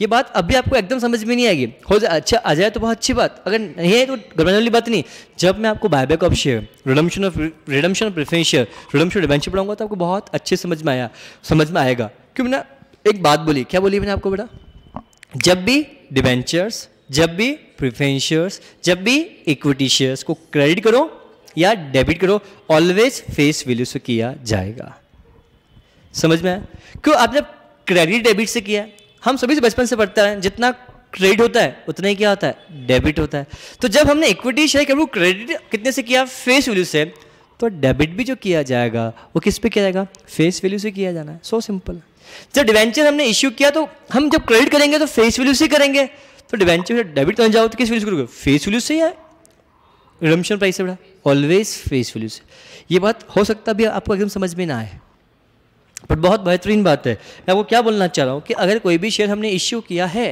ये बात अभी आपको एकदम समझ में नहीं आएगी, हो जाए अच्छा आ जाए तो बहुत अच्छी बात, अगर नहीं है तो घबराने वाली बात नहीं। जब मैं आपको buyback of share, redemption of preference share, redemption debenture पढ़ाऊंगा तो आपको बहुत अच्छे समझ में आएगा। क्यों मैंने एक बात बोली, क्या बोली मैंने आपको बेटा? जब भी डिबेंचर्स, जब भी प्रेफरेंस शेयर्स, जब भी इक्विटी शेयर्स को क्रेडिट करो या डेबिट करो, ऑलवेज फेस वैल्यू से किया जाएगा। समझ में आया? क्यों? आपने क्रेडिट डेबिट से किया, हम सभी से बचपन से पढ़ते हैं, जितना क्रेडिट होता है उतना ही क्या होता है, डेबिट होता है। तो जब हमने इक्विटी शेयर कैपिटल क्रेडिट कितने से किया, फेस वैल्यू से, तो डेबिट भी जो किया जाएगा वो किस पे किया जाएगा, फेस वैल्यू से किया जाना है। So simple. जब डिवेंचर हमने इश्यू किया तो हम जब क्रेडिट करेंगे तो फेस वैल्यू से करेंगे, तो डिवेंचर डेबिट करने जाओ तो किस वैल्यू से करोगे, फेस वैल्यू से या रिडम्पशन प्राइस से? बड़ा ऑलवेज फेस वैल्यू से। ये बात हो सकता भी आपको एकदम समझ में ना आए, बट बहुत बेहतरीन बात है। मैं आपको क्या बोलना चाह रहा हूँ कि अगर कोई भी शेयर हमने इश्यू किया है,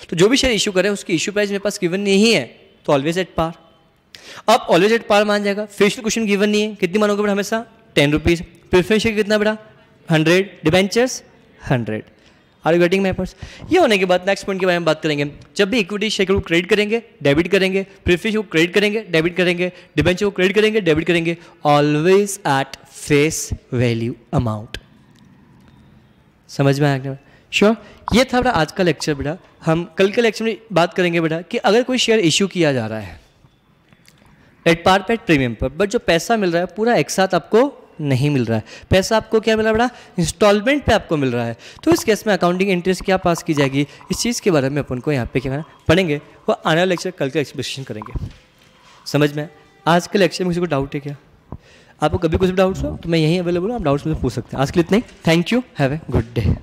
तो जो भी शेयर इश्यू करें उसकी इश्यू प्राइस मेरे पास गिवन नहीं है, तो ऑलवेज एट पार। अब ऑलवेज एट पार मान जाएगा। फेशियल क्वेश्चन गिवन नहीं है, कितनी मानोगे बेटा? हमेशा 10 रुपीज़। प्रेफरेंस शेयर कितना बेटा? 100। Debentures 100। Are you getting my points? ये होने के बाद नेक्स्ट पॉइंट के बारे में बात करेंगे। जब भी इक्विटी शेयर को क्रेडिट करेंगे, डेबिट करेंगे, प्रेफरेंस को क्रेडिट करेंगे, डेबिट करेंगे, डिबेंचर को क्रेडिट करेंगे, डेबिट करेंगे, always at face value amount. समझ में आया? श्योर। ये था बेटा आज का लेक्चर। बेटा हम कल के लेक्चर में बात करेंगे बेटा कि अगर कोई शेयर इश्यू किया जा रहा है एट पार पे, एट प्रीमियम पर, बट जो पैसा मिल रहा है पूरा एक साथ आपको नहीं मिल रहा है, पैसा आपको क्या मिल रहा है बेटा, इंस्टॉलमेंट पे आपको मिल रहा है, तो इस केस में अकाउंटिंग इंटरेस्ट क्या पास की जाएगी, इस चीज़ के बारे में अपन को यहाँ पे क्या पढ़ेंगे, वो आने वाला लेक्चर कल का एक्सप्लेनेशन करेंगे। समझ में? आज के लेक्चर में किसी को डाउट है क्या? आपको कभी कुछ भी डाउट्स हो तो मैं यहीं अवेलेबल हूँ, आप डाउट्स मुझे पूछ सकते हैं। आज के लिए इतना ही। Thank you, have a good day.